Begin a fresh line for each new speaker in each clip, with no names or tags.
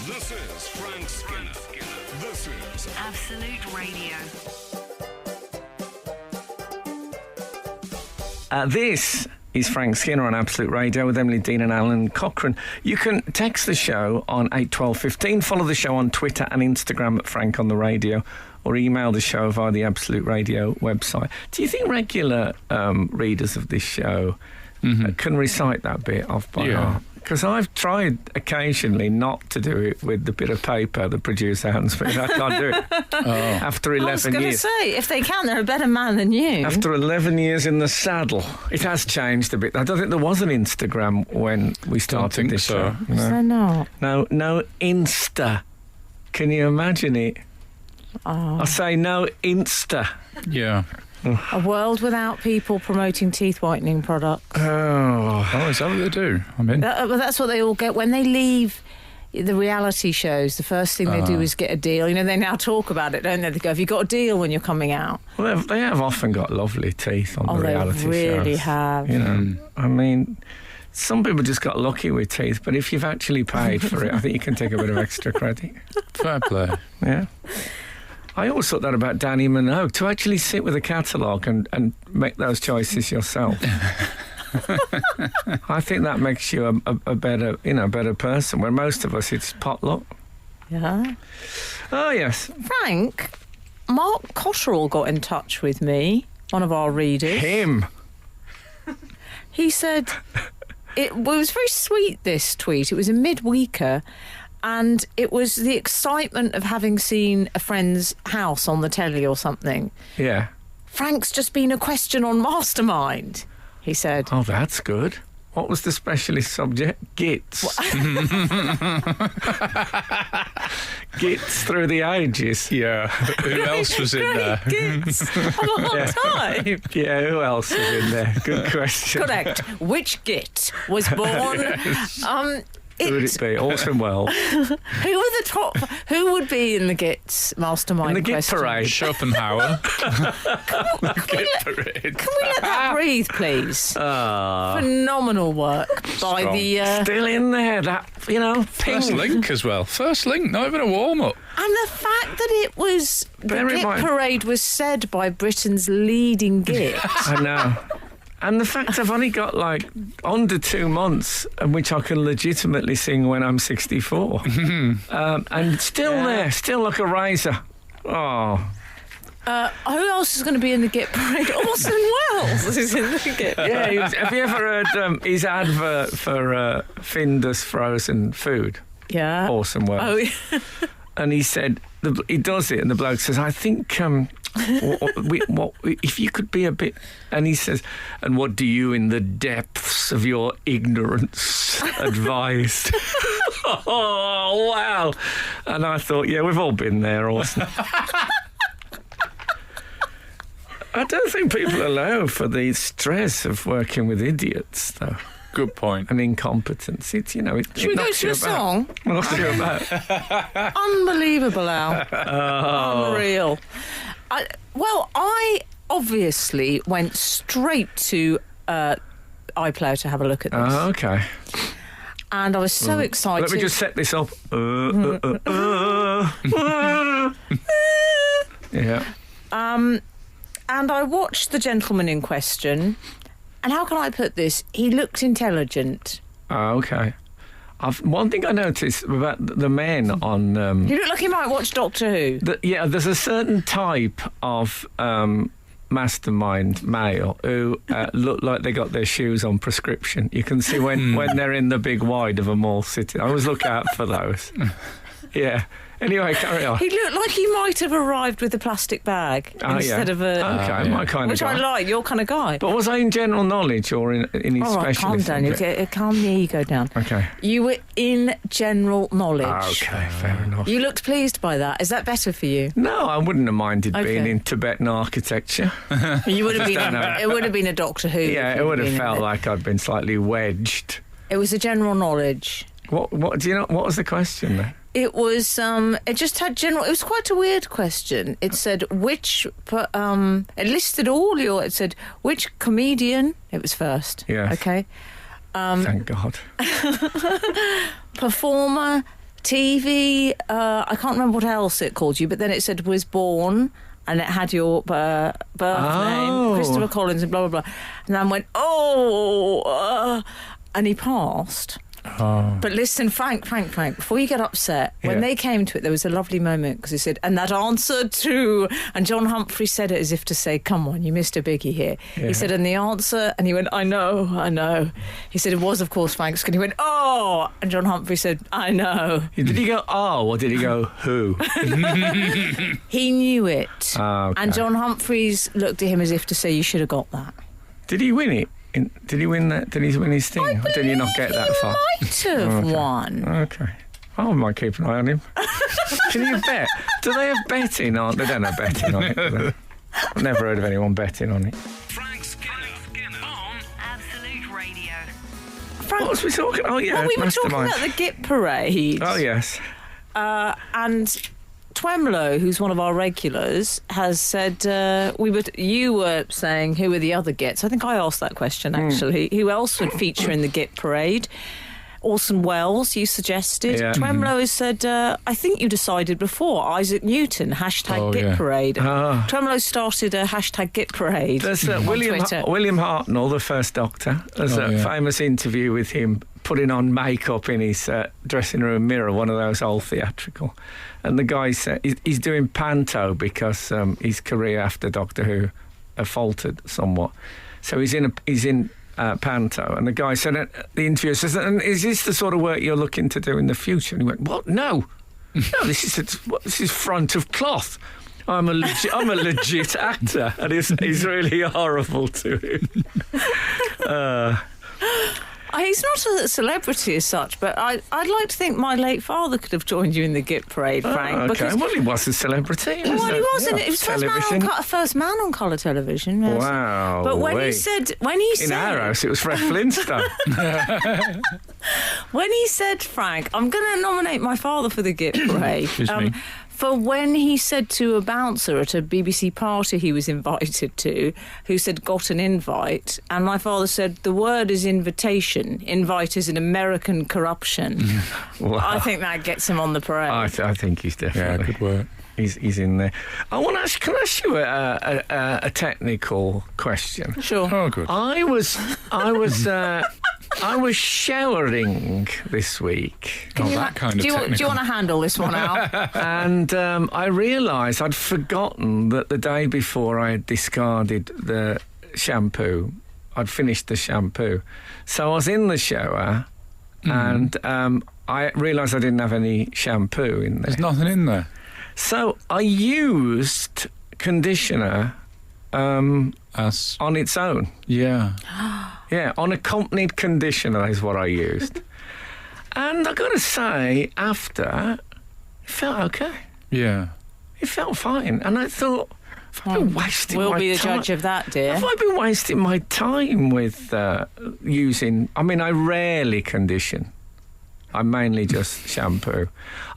This is Frank Skinner. This is
Absolute Radio.
This is Frank Skinner on Absolute Radio with Emily Dean and Alan Cochrane. You can text the show on 81215, follow the show on Twitter and Instagram at Frank on the Radio, or email the show via the Absolute Radio website. Do you think regular readers of this show can recite that bit off by heart? Because I've tried occasionally not to do it with the bit of paper the producer hands me. I can't do it. After 11 years.
I was going to say, if they can, they're a better man than you.
After 11 years in the saddle. It has changed a bit. I don't think there was an Instagram when we started this show.
No. Is there not?
No Insta. Can you imagine it? I say no Insta.
Yeah.
A world without people promoting teeth whitening products.
Oh,
is that what they do? I mean,
Well, that's what they all get when they leave the reality shows. The first thing they do is get a deal. You know, they now talk about it, don't they? They go, "Have you got a deal when you're coming out?"
Well, they have often got lovely teeth on the reality shows.
They really have.
You know, I mean, some people just got lucky with teeth, but if you've actually paid for it, I think you can take a bit of extra credit.
fair play.
Yeah. I always thought that about Danny Minogue, to actually sit with a catalogue and make those choices yourself. I think that makes you a better person, where most of us, it's potluck.
Yeah.
Oh, yes.
Frank, Mark Cotterill got in touch with me, one of our readers.
Him.
He said, it was very sweet, this tweet. It was a midweeker. And it was the excitement of having seen a friend's house on the telly or something.
Yeah.
Frank's just been a question on Mastermind, he said.
Oh, that's good. What was the specialist subject? Gits. Gits through the ages.
Yeah. Who else was in there?
Gits. Of a long time.
Yeah, who else was in there? Good question.
Correct. Which git was born?
Who would it be? Orson Welles.
Who are the top? Who would be in the Gits Mastermind?
In the Git
question?
Parade.
Schopenhauer.
Can we let that breathe, please? Phenomenal work by
Strong.
the...
Still in there, that,
First link as well. First link, not even a warm-up.
And the fact that it was... The
Bear in
Git
mind-
Parade was said by Britain's leading Git.
I know. And the fact I've only got under 2 months in which I can legitimately sing when I'm 64. And still there, still like a razor. Oh.
Who else is going to be in the Git Parade? Orson Welles is in the Git Parade.
Yeah, have you ever heard his advert for Findus frozen food?
Yeah.
Orson Welles.
Oh, yeah.
And he said, he does it, and the bloke says, I think, if you could be a bit... And he says, and what do you, in the depths of your ignorance, advise? Oh, wow. And I thought, yeah, we've all been there, Orson. I don't think people allow for the stress of working with idiots, though.
Good point.
And incompetence. It's,
Should we go to a song?
Knocks you about.
Unbelievable, Al. Unreal. I obviously went straight to iPlayer to have a look at this.
Oh, okay.
And I was so excited.
Let me just set this up. Yeah.
And I watched the gentleman in question, and how can I put this? He looked intelligent.
Oh, okay. One thing I noticed about the men on...
He looked like he might watch Doctor Who.
There's a certain type of mastermind male who look like they got their shoes on prescription. You can see when they're in the big wide of a mall city. I always look out for those. Yeah. Anyway, carry on.
He looked like he might have arrived with a plastic bag instead of a...
Okay, my kind
which
of guy.
I like, your kind of guy.
But was I in general knowledge or in his
All right, calm
specialist?
down. Calm the ego down.
Okay.
You were in general knowledge.
Okay, fair enough.
You looked pleased by that. Is that better for you?
No, I wouldn't have minded being
Okay.
in Tibetan architecture.
You would have been.
know.
It would have been a Doctor Who.
Yeah,
if
it would
you'd
have
been in
felt
it.
like I'd been slightly wedged.
It was a general knowledge.
What do you know? What was the question then?
It was. It just had general. It was quite a weird question. It said which. It listed all your. It said which comedian. It was first.
Yes.
Okay.
Thank God.
Performer, TV, I can't remember what else it called you, but then it said was born, and it had your birth name, Christopher Collins, and blah, blah, blah. And I went, and he passed.
Oh.
But listen, Frank, before you get upset, when they came to it, there was a lovely moment because he said, and that answer too. And John Humphrey said it as if to say, come on, you missed a biggie here.
Yeah.
He said, and the answer, and he went, I know. He said, it was, of course, Frank's. And he went, oh. And John Humphrey said, I know.
Did he go, oh, or did he go, who?
He knew it.
Oh, okay.
And John Humphreys looked at him as if to say, you should have got that.
Did he win it? Did he win that? Did he win his thing? Or did he not get that far?
Might have won.
Okay. I might keep an eye on him. Can you bet? Do they have betting on? They don't have betting on it, do they? I've never heard of anyone betting on it.
Frank Skinner on
Absolute Radio.
Frank,
What was we talking? Oh yeah,
well, we were talking
Mastermind.
about the Git Parade.
Oh yes.
And Twemlow, who's one of our regulars, has said you were saying who are the other Gits. I think I asked that question actually. Who else would feature in the Git Parade? Orson Welles, you suggested.
Yeah.
Twemlow has said, I think you decided before, Isaac Newton, hashtag Git Parade.
Ah.
Twemlow started a hashtag Git Parade.
There's
on
William
Twitter.
Hartnell, the first Doctor. There's a famous interview with him putting on makeup in his dressing room mirror, one of those old theatrical. And the guy said he's doing panto because his career after Doctor Who faltered somewhat. So he's in panto, and the guy said, the interviewer says, and is this the sort of work you're looking to do in the future? And he went, what? No, this is front of cloth. I'm a legit actor, and he's really horrible to him.
He's not a celebrity as such, but I'd like to think my late father could have joined you in the Git Parade, Frank.
Okay,
because,
well, he was a celebrity.
well, he wasn't.
Yeah.
It was
television.
first man on colour television. Yes.
Wow.
But when he said,
in our house, it was Fred Flintstone.
when he said, Frank, I'm going to nominate my father for the Git Parade.
Excuse me.
For when he said to a bouncer at a BBC party he was invited to, who said, got an invite, and my father said, the word is invitation. Invite is an American corruption.
Wow.
I think that gets him on the parade.
I think he's definitely.
Yeah, good work.
He's in there. I want to ask. Can I ask you a technical question?
Sure.
Oh, good.
I was showering this week,
That kind of
do you
technical.
want to handle this one out?
and I realised I'd forgotten that the day before I had discarded the shampoo. I'd finished the shampoo, so I was in the shower, and I realised I didn't have any shampoo in there.
There's nothing in there.
So I used conditioner
As
on its own.
yeah.
Yeah, unaccompanied conditioner is what I used. And I got to say, after, it felt okay.
Yeah.
It felt fine. And I thought, have I been wasting
We'll
my
be the
time?
judge of that, dear.
Have I been wasting my time with using... I mean, I rarely condition. I mainly just shampoo.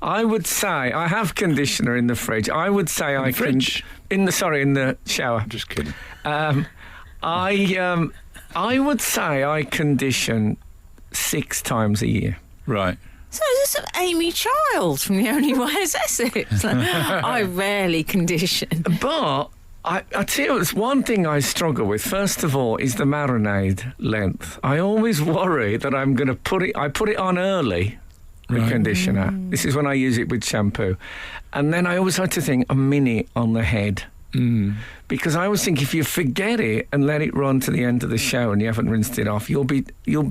I would say I have conditioner in the fridge. I would say I
fridge?
in the shower.
Just kidding.
I would say I condition 6 times a year.
Right.
So is this Amy Childs from The Only Way is Essex? I rarely condition.
But I tell you, there's one thing I struggle with. First of all, is the marinade length. I always worry that I'm going to put it on early, the
Right.
conditioner. This is when I use it with shampoo. And then I always like to think a minute on the head. Because I always think if you forget it and let it run to the end of the show and you haven't rinsed it off, you'll be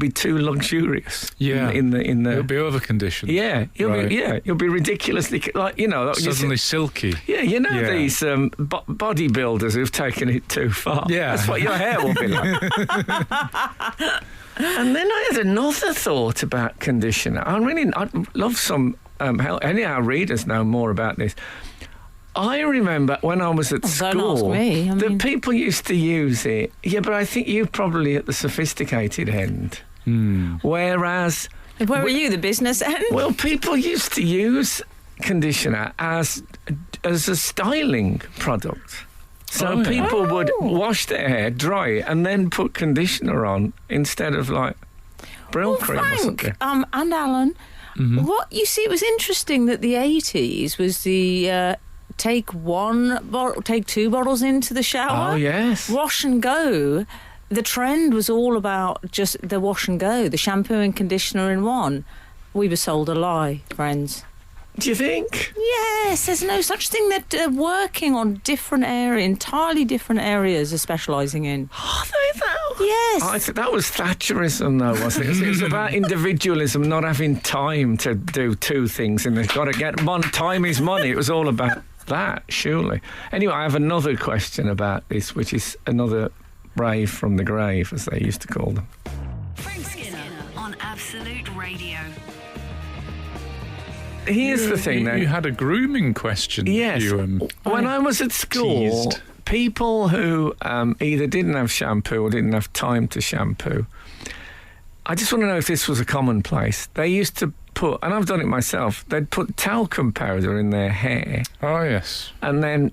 too luxurious.
Yeah.
In the
It'll be over conditioned.
yeah,
Right.
you'll be ridiculously
Suddenly silky.
Yeah,
Yeah.
these bodybuilders who've taken it too far.
Yeah.
That's what your hair will be like. And then I had another thought about conditioner. I'd love some help. Any of our readers know more about this. I remember when I was at
Don't
school
ask me.
that people used to use it. Yeah, but I think you're probably at the sophisticated end. Whereas,
Where are you, the business end?
well, people used to use conditioner as a styling product. So people would wash their hair, dry it, and then put conditioner on instead of like Brill cream or something.
Frank and Alan, What you see, it was interesting that the 80s was the take two bottles into the shower.
Oh, yes.
Wash and go. The trend was all about just the wash and go, the shampoo and conditioner in one. We were sold a lie, friends.
Do you think?
Yes, there's no such thing. They're working on entirely different areas, they're specialising in.
Are they, though?
Yes.
I think that was Thatcherism, though, wasn't it? It was about individualism, not having time to do two things, and they've got to get time is money. It was all about that, surely. Anyway, I have another question about this, which is another rave from the grave, as they used to call them.
Frank Skinner on Absolute Radio.
Here's the thing, though.
You had a grooming question.
Yes. When I was at school,
teased.
people who either didn't have shampoo or didn't have time to shampoo, I just want to know if this was a commonplace. They used to put, and I've done it myself, they'd put talcum powder in their hair
Oh, yes.
and then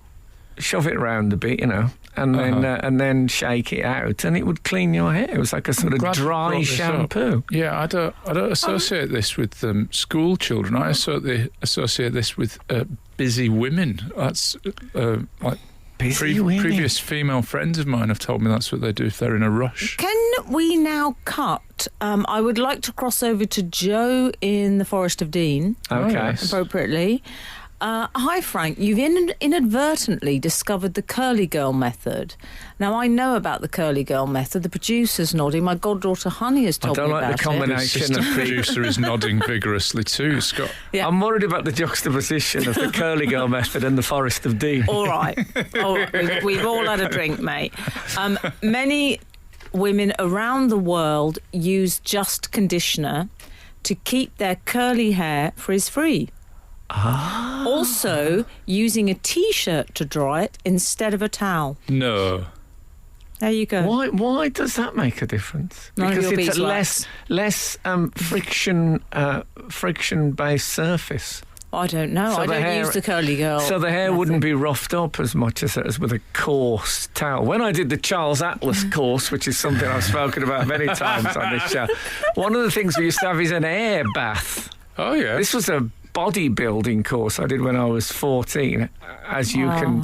shove it around a bit, and then shake it out, and it would clean your hair. It was like a sort of
Glad you brought
dry
this
shampoo.
up. Yeah, I don't associate this with school children. I associate this with busy women. That's like
Busy women.
previous female friends of mine have told me that's what they do if they're in a rush.
Can we now cut? I would like to cross over to Joe in the Forest of Dean,
Okay.
yes.
appropriately. Hi, Frank. You've inadvertently discovered the curly girl method. Now, I know about the curly girl method. The producer's nodding. My goddaughter Honey has told me about it.
I don't like the
The
combination of
assistant producer is nodding vigorously too, Scott.
Yeah.
I'm worried about the juxtaposition of the curly girl method and the Forest of Dean.
All right. We've all had a drink, mate. Many women around the world use Just conditioner to keep their curly hair frizz-free. Also, using a T-shirt to dry it instead of a towel.
No.
There you go.
Why does that make a difference?
None of
Because
your
it's a
beeswax.
less friction-based surface.
I don't know.
So
I
the
don't
hair-
use the curly girl.
So the hair
method.
wouldn't be roughed up as much as with a coarse towel. When I did the Charles Atlas course, which is something I've spoken about many times on this show, one of the things we used to have is an air bath.
Oh, yeah.
This was a bodybuilding course I did when I was 14, as you can...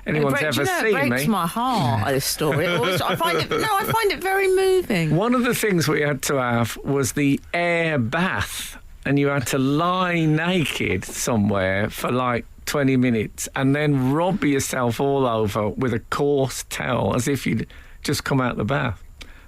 Anyone's ever
It
seen
breaks
me.
my heart, this story. I find it very moving.
One of the things we had to have was the air bath, and you had to lie naked somewhere for like 20 minutes and then rub yourself all over with a coarse towel as if you'd just come out the bath.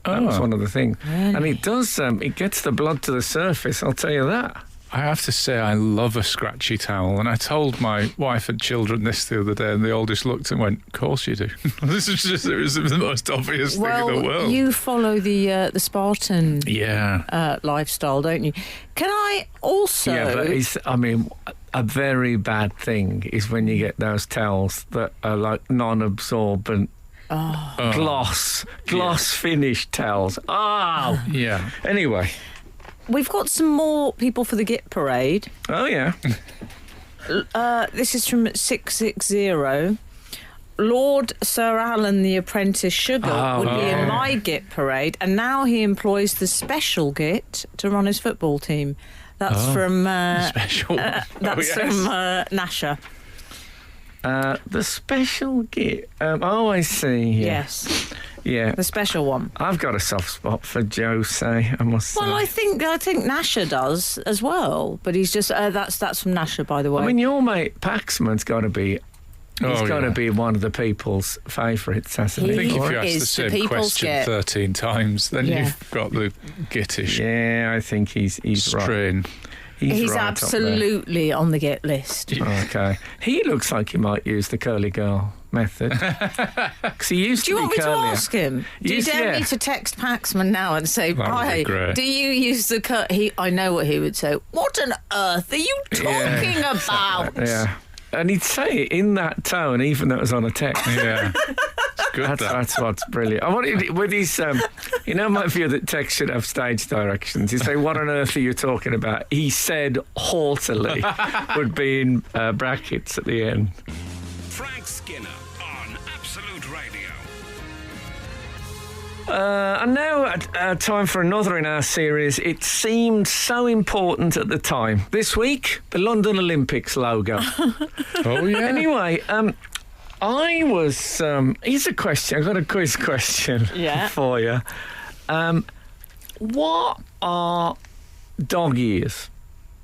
That was one of the things.
Really?
And it does, it gets the blood to the surface, I'll tell you that.
I have to say I love a scratchy towel, and I told my wife and children this the other day, and they all just looked and went, "Of course you do." It was the most obvious thing in the world.
You follow the Spartan lifestyle, don't you? Can I also...
Yeah, but a very bad thing is when you get those towels that are like non-absorbent gloss finish towels. Oh,
Yeah.
Anyway.
We've got some more people for the Git Parade.
Oh, yeah.
This is from 660. Lord Sir Alan the Apprentice Sugar would be in my Git Parade, and now he employs the special Git to run his football team. That's from
Special.
from Nasher.
The special Git. I see. Yeah.
Yes,
Yeah.
the special one.
I've got a soft spot for Jose, I must say.
Well, I think Nasher does as well, but he's just that's from Nasher, by the way.
I mean, your mate Paxman's got to be... He's got to
yeah.
be one of the people's favourites, hasn't
I
he?
think if you
Is
ask the
the
same
people's
question
Git.
13 times, then
Yeah.
you've got the Gittish
Yeah, I think he's right.
strain.
right
He's
up there.
absolutely on the Git list.
Okay. He looks like he might use the curly girl method. 'Cause he used
Do you
to
want
be
me to
curlier.
ask him? Do you
Yes,
dare
yeah.
me to text Paxman now and say,
That would be
"Hi,
great.
do you use the I know what he would say. What on earth are you talking about?
Yeah. And he'd say it in that tone, even though it was on a text.
Yeah. It's good,
That's what's brilliant. I wanted with his, my view that text should have stage directions. You say, "What on earth are you talking about?" He said haughtily, would be in brackets at the end.
Frank Skinner on Absolute Radio.
And now, time for another in our series. It seemed so important at the time. This week, the London Olympics logo.
Oh, yeah.
Anyway, I was... here's a question. I've got a quiz question for you. What are dog ears?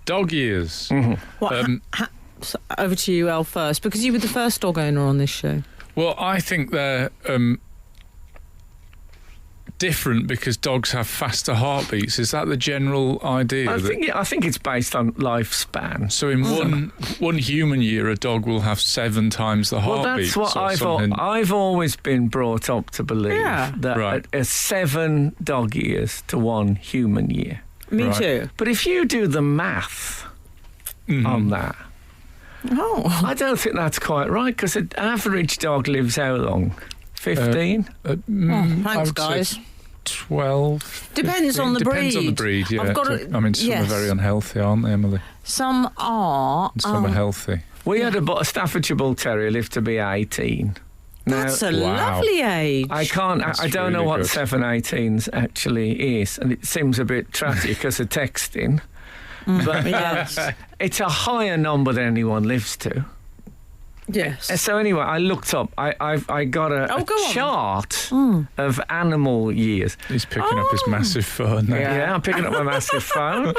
Dog ears.
Mm-hmm.
What, so over to you, Elle, first, because you were the first dog owner on this show.
Well, I think they're different because dogs have faster heartbeats. Is that the general idea?
I think it's based on lifespan.
So in one human year, a dog will have 7 times the heartbeat.
Well, that's what I've always been brought up to believe, that a 7 dog years to 1 human year.
Me too.
But if you do the math on that, I don't think that's quite right, because an average dog lives how long? 15?
Thanks, guys.
12.
Depends on the breed.
Depends on the breed, yeah.
Some
are very unhealthy, aren't they, Emily?
Some are.
And some are healthy.
We had a Staffordshire Bull Terrier live to be 18. Now,
That's a lovely age.
I don't know what 7/18s actually is, and it seems a bit trashy because of texting. But it's a higher number than anyone lives to.
Yes.
So anyway, I looked up. I got a chart of animal years.
He's picking up his massive phone now.
Yeah, I'm picking up my massive phone.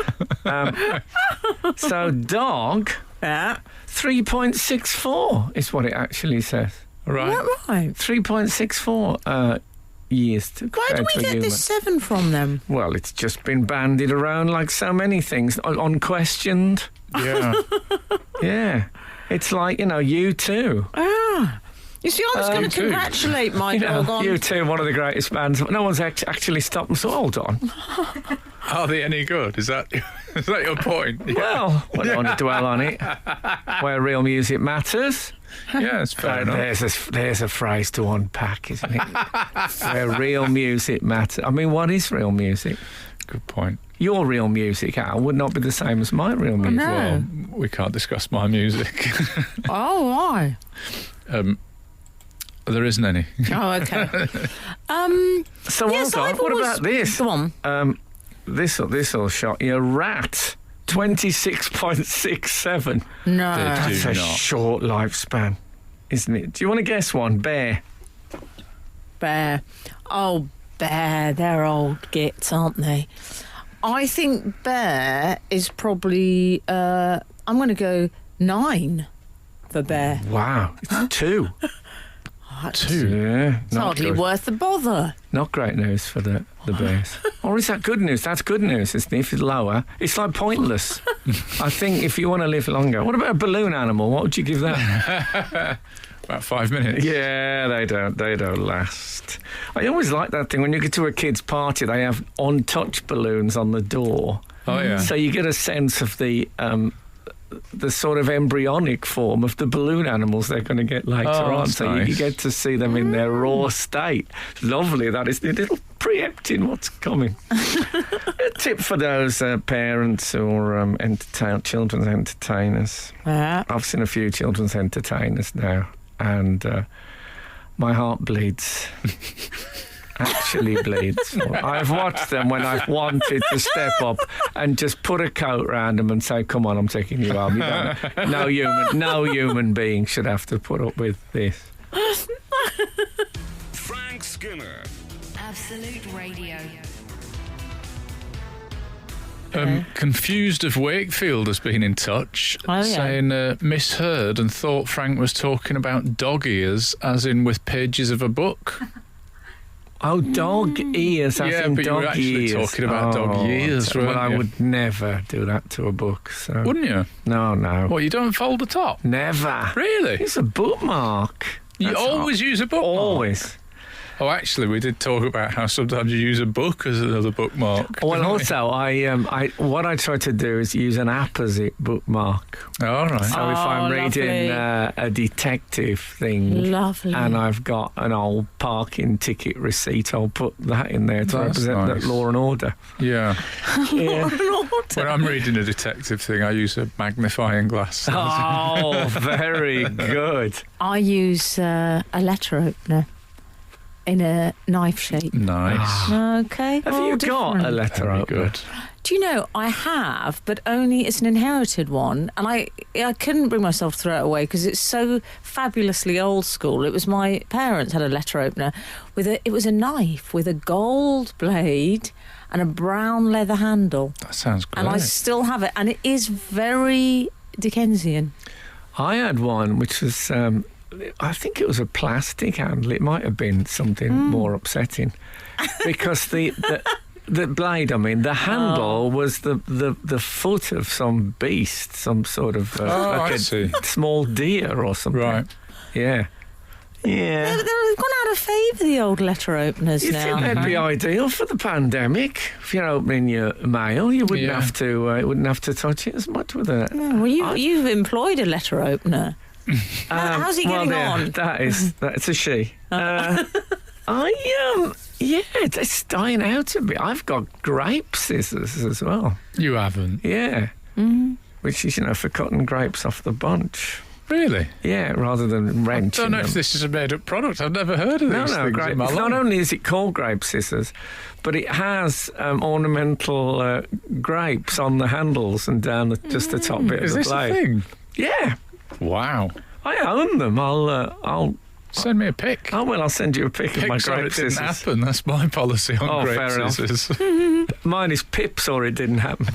So dog, 3.64 is what it actually says.
Right.
Is that right?
3.64 years to
Why do we get this 7 from them?
Well, it's just been bandied around like so many things, unquestioned.
Yeah.
Yeah. It's like, you too.
You see, I was going to congratulate my dog on...
You too, one of the greatest bands. No one's actually stopped and said, hold on.
Are they any good? Is that your point? Yeah.
Well, I don't want to dwell on it. Where real music matters.
Yeah, it's fair enough.
There's a phrase to unpack, isn't it? Where real music matters. I mean, what is real music?
Good point.
Your real music, Al, would not be the same as my real music.
No.
Well, we can't discuss my music.
Oh, why?
There isn't any.
Oh, okay.
So
yes,
hold on. What about this?
Go on.
This'll shock you. Rat, 26.67.
No.
That's a short lifespan, isn't it? Do you want to guess one? Bear.
Bear. Oh, bear. They're old gits, aren't they? I think bear is probably... I'm going to go 9 for bear.
Wow. It's 2.
2?
Yeah.
It's hardly worth the bother.
Not great news for the bears. Or is that good news? That's good news, isn't it? If it's lower, it's like pointless. I think if you want to live longer. What about a balloon animal? What would you give that?
About 5 minutes.
Yeah, they don't last. I always like that thing when you get to a kid's party, they have untouched balloons on the door.
Oh, yeah.
So you get a sense of the sort of embryonic form of the balloon animals they're going to get later on. So
nice.
you get to see them in their raw state. Lovely, that is. A little preempting what's coming. A tip for those parents or children's entertainers. I've seen a few children's entertainers now, and my heart bleeds. Actually bleeds. I've watched them when I've wanted to step up and just put a coat round them and say, come on, I'm taking you home. No human being should have to put up with this.
Frank Skinner.
Absolute Radio.
Confused of Wakefield has been in touch, saying misheard and thought Frank was talking about dog ears, as in with pages of a book.
Oh, dog ears, I think
but
dog
you were actually
ears.
talking about dog ears,
Well,
weren't
I
you?
would never do that to a book. So.
Wouldn't you?
No.
What, you don't fold the top?
Never.
Really?
It's a bookmark.
You always use a bookmark?
Always.
Oh, actually, we did talk about how sometimes you use a book as another bookmark.
Well, also, what I try to do is use an apposite bookmark.
All right.
So if I'm reading a detective thing,
Lovely.
and I've got an old parking ticket receipt, I'll put that in there to
That's
represent
nice.
that law and order.
Yeah.
Yeah.
When I'm reading a detective thing, I use a magnifying glass.
Oh, very good.
I use a letter opener. in a knife shape.
Nice.
Okay.
Have
all
you got
different.
a letter
Very
opener?
good.
Do you know, I have, but only it's an inherited one. And I couldn't bring myself to throw it away because it's so fabulously old school. It was my parents had a letter opener it was a knife with a gold blade and a brown leather handle.
That sounds great.
And I still have it. And it is very Dickensian.
I had one which was, I think it was a plastic handle. It might have been something more upsetting because the blade, the handle was the foot of some beast, some sort of like
I
a
see.
small deer or something.
Right.
Yeah. Yeah.
They've gone out of favour, the old letter openers
You
now.
think they'd be ideal for the pandemic? If you're opening your mail, you wouldn't have to. You wouldn't have to touch it as much with it.
No, well, you've employed a letter opener. How's he getting on?
That's a she. It's dying out a bit. I've got grape scissors as well.
You haven't?
Yeah. Which is, for cutting grapes off the bunch.
Really?
Yeah, rather than wrenching
I don't know
them.
if this is a made-up product. I've never heard of these things
grape.
in my life.
Not only is it called grape scissors, but it has ornamental grapes on the handles and down just the top bit
Is
of the
this
blade.
a thing?
Yeah,
Wow.
I own them. I'll
Send me a pic.
I'll send you a pic of my
Pics or
grape
it didn't
scissors.
happen. That's my policy on grape
fair enough.
scissors.
Mine is pips or it didn't happen.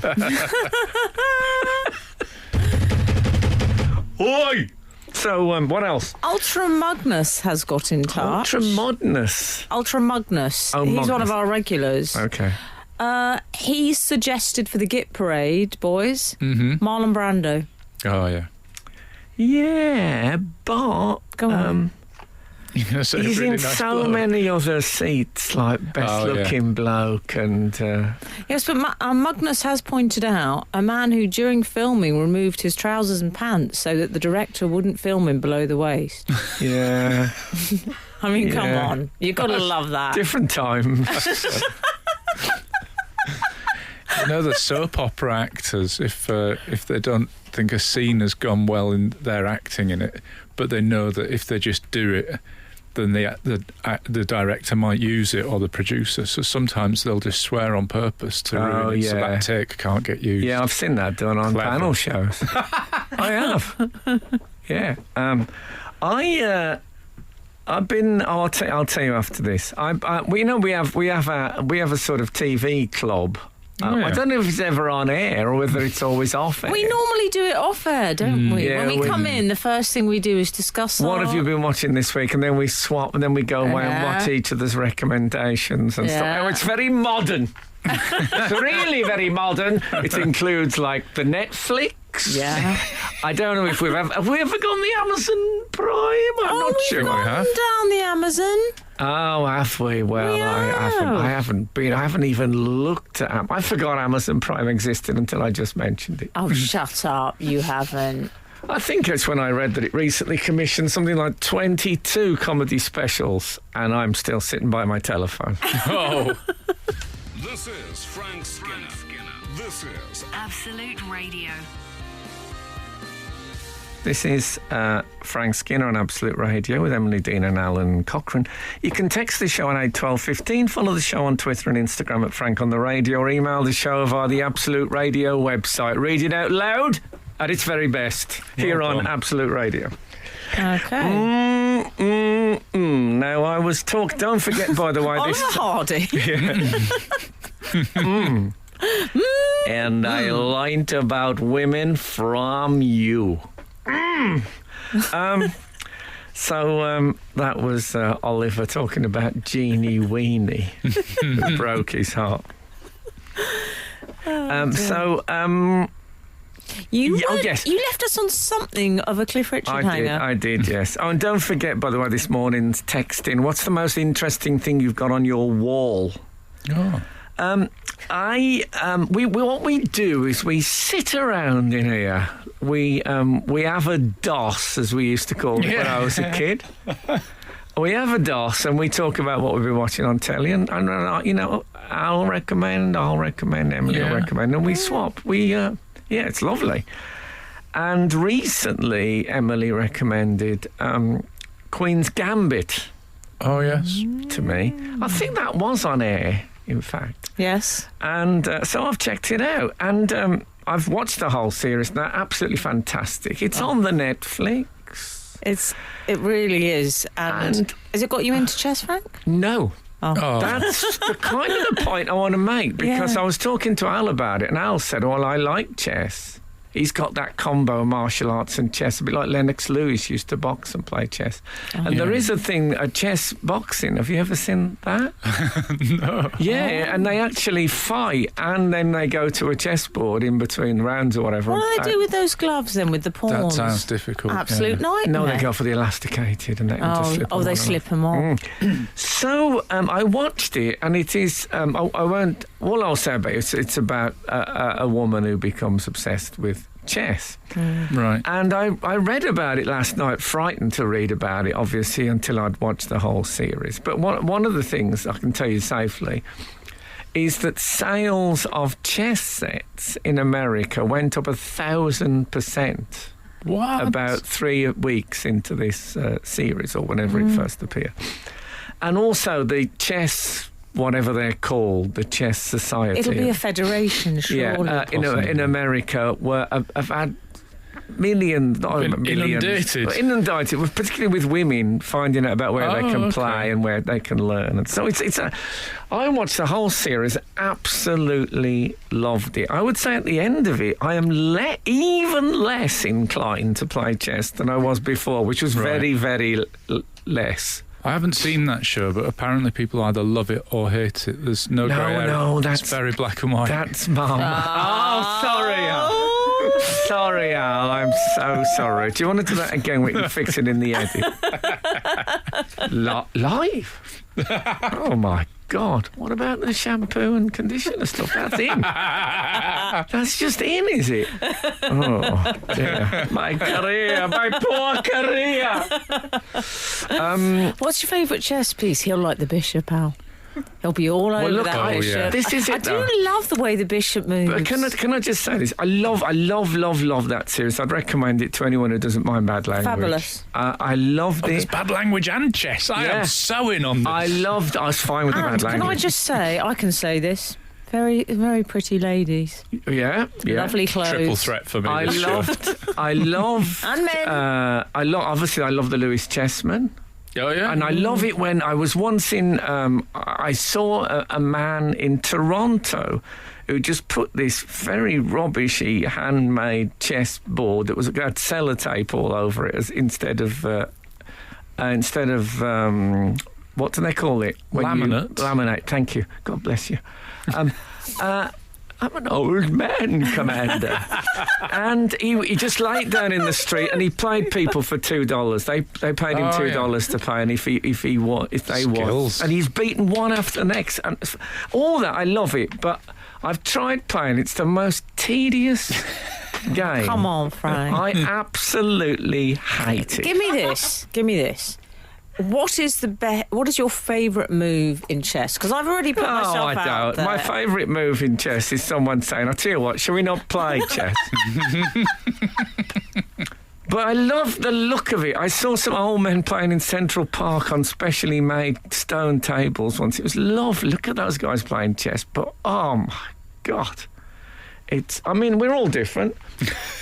Oi! So, what else?
Ultra Magnus has got in touch.
Ultramoderness.
Ultra Magnus.
Oh,
He's one
Magnus.
of our regulars.
Okay.
He suggested for the Git Parade, boys, Marlon Brando.
Oh, yeah.
Yeah, but
Go on.
You're going to say
he's
really
in
nice
so
bloke.
many other seats, like best looking bloke and...
Yes, but Magnus has pointed out a man who, during filming, removed his trousers and pants so that the director wouldn't film him below the waist.
yeah,
I mean, come
Yeah.
on. You've got to love that.
different times.
The soap opera actors, if they don't think a scene has gone well in their acting in it, but they know that if they just do it, then the director might use it or the producer. So sometimes they'll just swear on purpose to ruin it, so that take can't get used.
Yeah, I've seen that done on
Clever.
panel shows. I have. Yeah. I've been. I'll tell you after this. We have a sort of TV club. I don't know if it's ever on air or whether it's always off air.
We normally do it off air, don't we?
Yeah,
when we come in, the first thing we do is discuss
What have you been watching this week? And then we swap, and then we go away and watch each other's recommendations and stuff.
Yeah.
Oh, it's very modern. It's really very modern. It includes like the Netflix.
Yeah.
I don't know if have we ever gone the Amazon Prime? I'm not sure.
We've gone
have.
down the Amazon.
Oh, have we? Well,
We
I haven't been. I haven't even looked at. I forgot Amazon Prime existed until I just mentioned it.
Oh, shut up. You haven't.
I think it's when I read that it recently commissioned something like 22 comedy specials, and I'm still sitting by my telephone.
Oh,
This is Frank Skinner. This is
Absolute Radio.
This is Frank Skinner on Absolute Radio with Emily Dean and Alan Cochrane. You can text the show on 81215, follow the show on Twitter and Instagram at Frank on the Radio, or email the show via the Absolute Radio website. Read it out loud at its very best here on Absolute Radio.
Okay.
Now, I was don't forget, by the way,
Oliver
this...
Hardy.
And I learned about women from you. So that was Oliver talking about Jeannie Weenie, who broke his heart.
You
yes.
You left us on something of a Cliff Richard hanger.
I did, yes. Oh, and don't forget, by the way, this morning's texting. What's the most interesting thing you've got on your wall?
oh.
What we do is we sit around in here. We have a DOS, as we used to call it when I was a kid. We have a DOS, and we talk about what we've been watching on telly. And I'll recommend, Emily will recommend, and we swap. It's lovely. And recently, Emily recommended Queen's Gambit.
Oh, yes.
to me. I think that was on air, in fact.
Yes.
And so I've checked it out. And I've watched the whole series now. Absolutely fantastic. It's on the Netflix.
It really is. And has it got you into chess, Frank?
No.
Oh.
That's the kind of the point I want to make, because I was talking to Al about it, and Al said, well, I like chess. He's got that combo of martial arts and chess, a bit like Lennox Lewis used to box and play chess. And there is a thing, a chess boxing. Have you ever seen that?
No.
Yeah, and they actually fight, and then they go to a chessboard in between rounds or whatever.
What do they do with those gloves then, with the pawns?
That sounds difficult.
Absolute nightmare.
No, they go for the elasticated and they can just slip them
they
on
slip them on.
So I watched it, and it is. I won't. All I'll say about it, it's about a woman who becomes obsessed with chess.
Right.
And I read about it last night, frightened to read about it, obviously, until I'd watched the whole series. But one of the things I can tell you safely is that sales of chess sets in America went up 1,000%.
What?
About 3 weeks into this series, or whenever it first appeared. And also the chess, whatever they're called, the chess society.
It'll be a federation, surely.
Yeah, in America, have had millions, inundated, particularly with women finding out about where they can play and where they can learn. And so I watched the whole series, absolutely loved it. I would say at the end of it, I am even less inclined to play chess than I was before, which was very, very less.
I haven't seen that show, but apparently people either love it or hate it. There's no grey area.
No,
it's very black and white.
That's Mum. Oh, sorry, Al. Sorry, Al. I'm so sorry. Do you want to do that again? We can fix it in the edit. Live? Oh, my God. What about the shampoo and conditioner stuff? That's in. That's just in, is it? Oh, dear. My career, my poor career.
What's your favourite chess piece? He'll like the bishop, Al. He'll be all over that bishop.
Yeah.
This is it.
I do love the way the bishop moves.
But can I just say this? I love that series. I'd recommend it to anyone who doesn't mind bad language.
Fabulous.
I loved
There's
it.
bad language and chess. I am so in on this.
I was fine with the bad language.
Can I just say, I can say this, very, very pretty ladies.
Yeah.
Lovely clothes.
Triple threat for me.
I love
And men.
I love the Lewis Chessman.
Oh, yeah.
And I love it when I was once in, I saw a man in Toronto who just put this very rubbishy handmade chess board that had sellotape all over it instead of what do they call it?
Laminate.
Laminate, thank you. God bless you. I'm an old man, Commander. And he just laid down in the street and he played people for $2. They paid him $2 to play, and if they won, and he's beaten one after the next, and all that. I love it, but I've tried playing. It's the most tedious game.
Come on, Frank.
I absolutely hate it.
Give me this. What is your favourite move in chess? Because I've already put myself out there.
My favourite move in chess is someone saying, I'll tell you what, shall we not play chess? But I love the look of it. I saw some old men playing in Central Park on specially made stone tables once. It was lovely. Look at those guys playing chess. But, oh, my God. We're all different.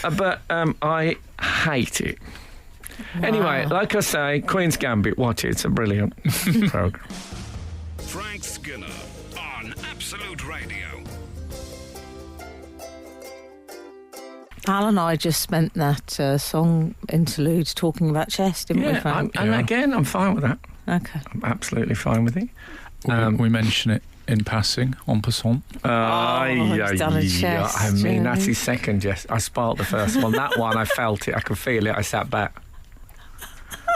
But I hate it.
Wow.
Anyway, like I say, Queen's Gambit, watch it. It's a brilliant programme.
Frank Skinner on Absolute Radio.
Yeah,
Al and I just spent that song interlude talking about chess, didn't we, Frank?
Again, I'm fine with that.
Okay.
I'm absolutely fine with it.
We mention it in passing, en passant.
He's done a chess.
I mean, that's his second, yes. I spoilt the first one. That one, I felt it. I could feel it. I sat back.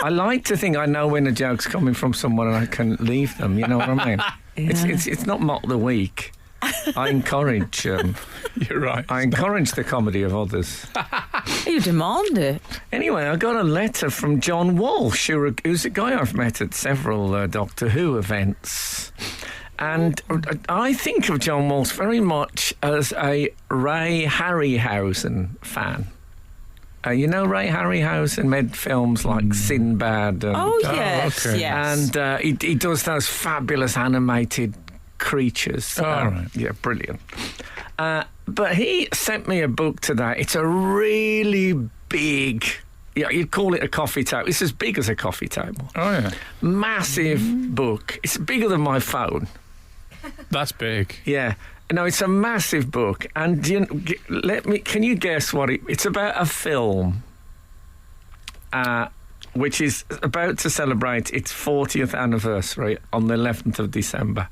I like to think I know when a joke's coming from someone and I can leave them. You know what I mean?
Yeah.
It's not mock the weak. I encourage.
You're right.
I encourage the comedy of others.
You demand it.
Anyway, I got a letter from John Walsh, who's a guy I've met at several Doctor Who events. And I think of John Walsh very much as a Ray Harryhausen fan. You know Ray Harryhausen made films like Sinbad. And,
yes,
okay.
yes.
And he does those fabulous animated creatures.
Right.
Yeah, brilliant. But he sent me a book today. It's a really big... Yeah, you'd call it a coffee table. It's as big as a coffee table.
Oh, yeah.
Massive book. It's bigger than my phone.
That's big.
Yeah. No, it's a massive book. And can you guess what it's about? A film which is about to celebrate its 40th anniversary on the 11th of December.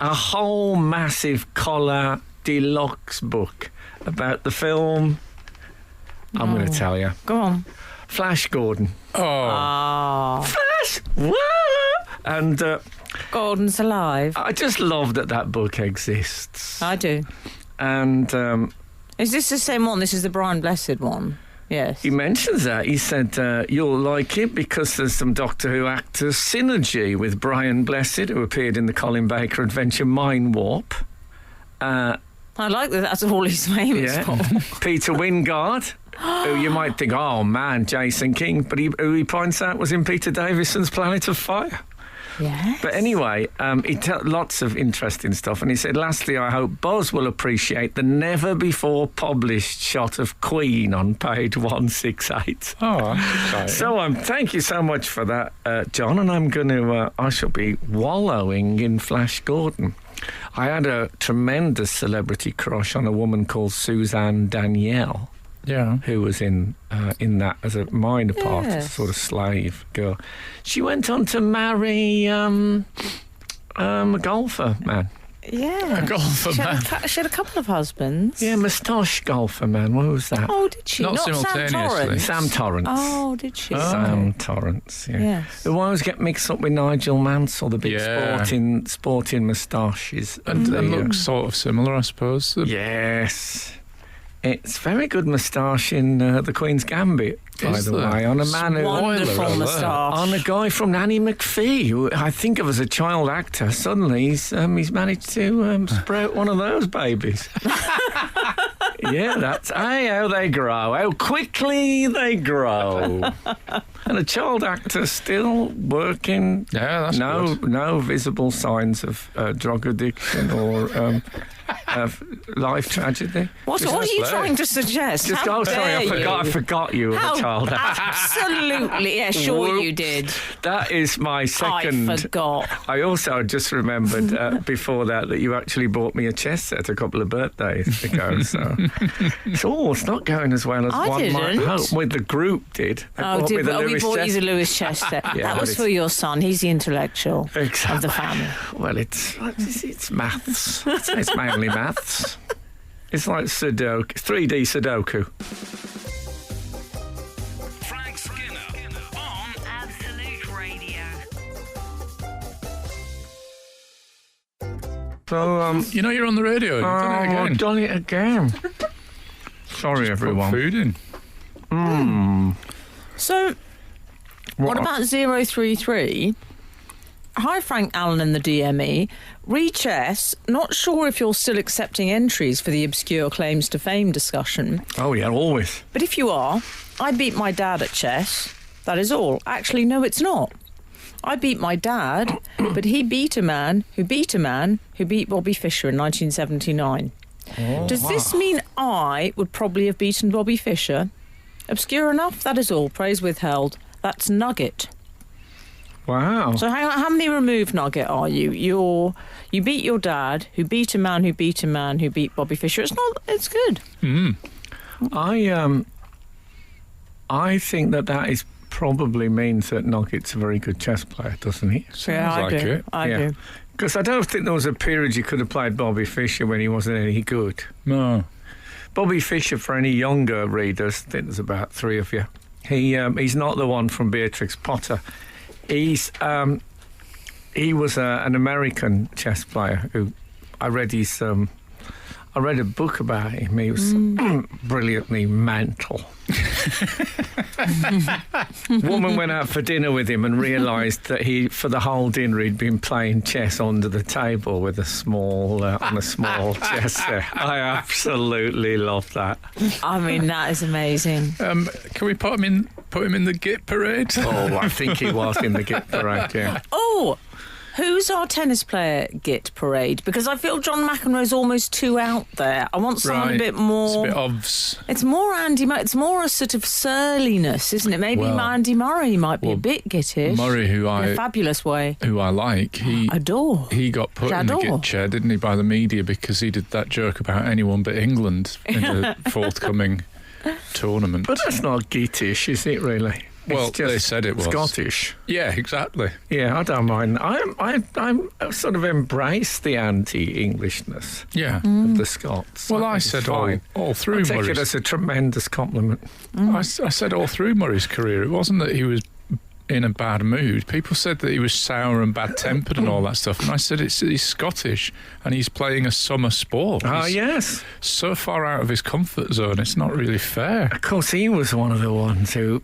A whole massive collar deluxe book about the film. I'm going to tell you.
Go on.
Flash Gordon.
Oh.
Flash! Woo! And
Gordon's alive.
I just love that book exists.
I do.
And
Is this the same one? This is the Brian Blessed one. Yes.
he mentions that. He said, you'll like it because there's some Doctor Who actors synergy with Brian Blessed, who appeared in the Colin Baker adventure Mind Warp.
I like that. That's all he's famous
Yeah.
for.
Peter Wingard, who you might think, oh man, Jason King, but who he points out was in Peter Davison's Planet of Fire.
Yeah.
But anyway, lots of interesting stuff. And he said, lastly, I hope Boz will appreciate the never-before-published shot of Queen on page 168.
Oh, that's exciting.
So thank you so much for that, John. And I'm going to, I shall be wallowing in Flash Gordon. I had a tremendous celebrity crush on a woman called Suzanne Danielle,
Yeah.
who was in that as a minor part, as a
Yes.
sort of slave girl. She went on to marry a golfer man.
Yeah.
A golfer
She
man.
had a couple of husbands.
Yeah, moustache golfer man. What was that?
Oh, did she?
Not
Sam
simultaneously.
Torrance?
Sam Torrance.
Oh, did she?
Sam Torrance, yeah.
Yes.
Who always get mixed up with Nigel Mansell, the big
Yeah.
sporting moustaches.
And
the,
looks sort of similar, I suppose.
Yes. It's very good moustache in The Queen's Gambit, by
Is
the
there?
way, on a man who...
Wonderful
alert.
moustache.
On a guy from Nanny McPhee, who I think of as a child actor. Suddenly, he's managed to sprout one of those babies. Yeah, that's how they grow, how quickly they grow. And a child actor still working.
Yeah, that's good.
No visible signs of drug addiction or life tragedy.
What
Just
are you
nice
trying to suggest?
Just
How
sorry,
dare
I
you?
forgot you were
How
a child actor.
Absolutely. Yeah, sure you did.
That is my second.
I forgot.
I also just remembered before that you actually bought me a chess set a couple of birthdays ago. So it's not going as well as
I
one might
didn't.
hope. Well, the group did. They
Oh,
bought me
did
the
we
Lewis
bought you
chess-
the Lewis chess set?
Yeah,
That
but
was
it's-
for your son. He's the intellectual
Exactly.
of the family.
Well, it's maths. It's mainly maths. It's like Sudoku, 3D Sudoku.
Frank Skinner on
Absolute Radio.
So,
You know you're on the radio. You've done it again.
I've done it again. Sorry,
Put
everyone.
food in.
So, what about 033? Hi, Frank Allen and the DME. Rechess, not sure if you're still accepting entries for the obscure claims to fame discussion,
Oh, yeah, always.
but if you are, I beat my dad at chess. That is all. Actually, no, it's not. I beat my dad, but he beat a man who beat a man who beat Bobby Fischer in 1979. Does this mean I would probably have beaten Bobby Fischer? Obscure enough? That is all. Praise withheld. That's Nugget.
Wow.
So how many removed, Nugget, are you? You beat your dad, who beat a man who beat a man who beat Bobby Fischer. It's good.
I think that is probably means that Nugget's a very good chess player, doesn't he?
Sounds
I
like
do.
it.
I do.
Because I don't think there was a period you could have played Bobby Fischer when he wasn't any good.
No.
Bobby Fischer, for any younger readers, I think there's about three of you. He's not the one from Beatrix Potter. He was an American chess player who I read a book about him. He was brilliantly mental. Woman went out for dinner with him and realised that for the whole dinner, he'd been playing chess under the table with a small chess set. I absolutely love that.
I mean, that is amazing.
Can we put him in the Git parade?
Oh, I think he was in the Git parade, yeah.
Oh, who's our tennis player Git parade? Because I feel John McEnroe's almost too out there. I want someone a bit more...
It's a bit obvs.
It's more Andy Murray. It's more a sort of surliness, isn't it? Maybe Andy Murray might be a bit gittish.
Murray, in
a fabulous way.
Who I like. He got put in the Git chair, didn't he, by the media because he did that joke about anyone but England in the forthcoming tournament.
But that's not gittish, is it, really?
Well, they said it was
Scottish.
Yeah, exactly.
Yeah, I don't mind. I'm sort of embrace the anti-Englishness of the Scots.
Well, I said all through
I
Murray's...
take it as a tremendous compliment.
I said all through Murray's career, it wasn't that he was in a bad mood. People said that he was sour and bad-tempered and all that stuff, and I said he's Scottish and he's playing a summer sport.
Yes.
So far out of his comfort zone, it's not really fair.
Of course, he was one of the ones who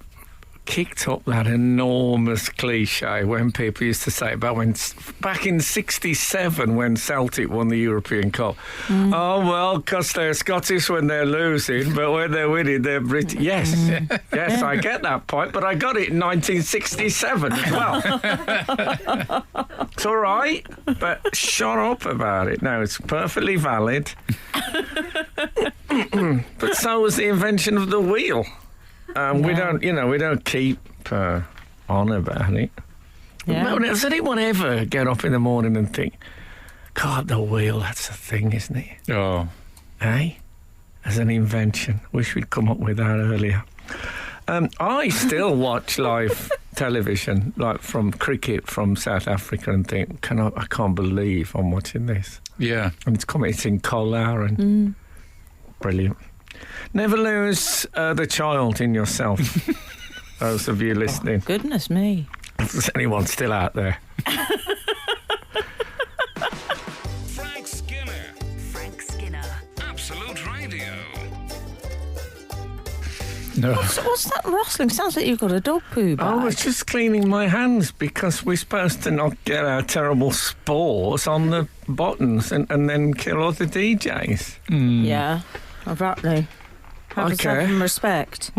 kicked up that enormous cliche when people used to say about back in '67 when Celtic won the European Cup. Oh, well, because they're Scottish when they're losing, but when they're winning, they're British. Yes, yes, I get that point, but I got it in 1967 as well. It's all right, but shut up about it. No, it's perfectly valid. But so was the invention of the wheel. We don't keep on about it.
Yeah.
Does anyone ever get up in the morning and think, God, the wheel, that's a thing, isn't it?
Oh.
As an invention. Wish we'd come up with that earlier. I still watch live television, like from cricket from South Africa, and think, I can't believe I'm watching this.
Yeah.
And it's in colour and brilliant. Never lose the child in yourself. Those of you listening.
Oh, goodness me.
If there's anyone still out there.
Frank Skinner.
Frank Skinner.
Absolute Radio.
No.
What's that rustling? Sounds like you've got a dog poo bag.
I was just cleaning my hands because we're supposed to not get our terrible spores on the buttons and then kill all the DJs.
Yeah, exactly. Have some respect.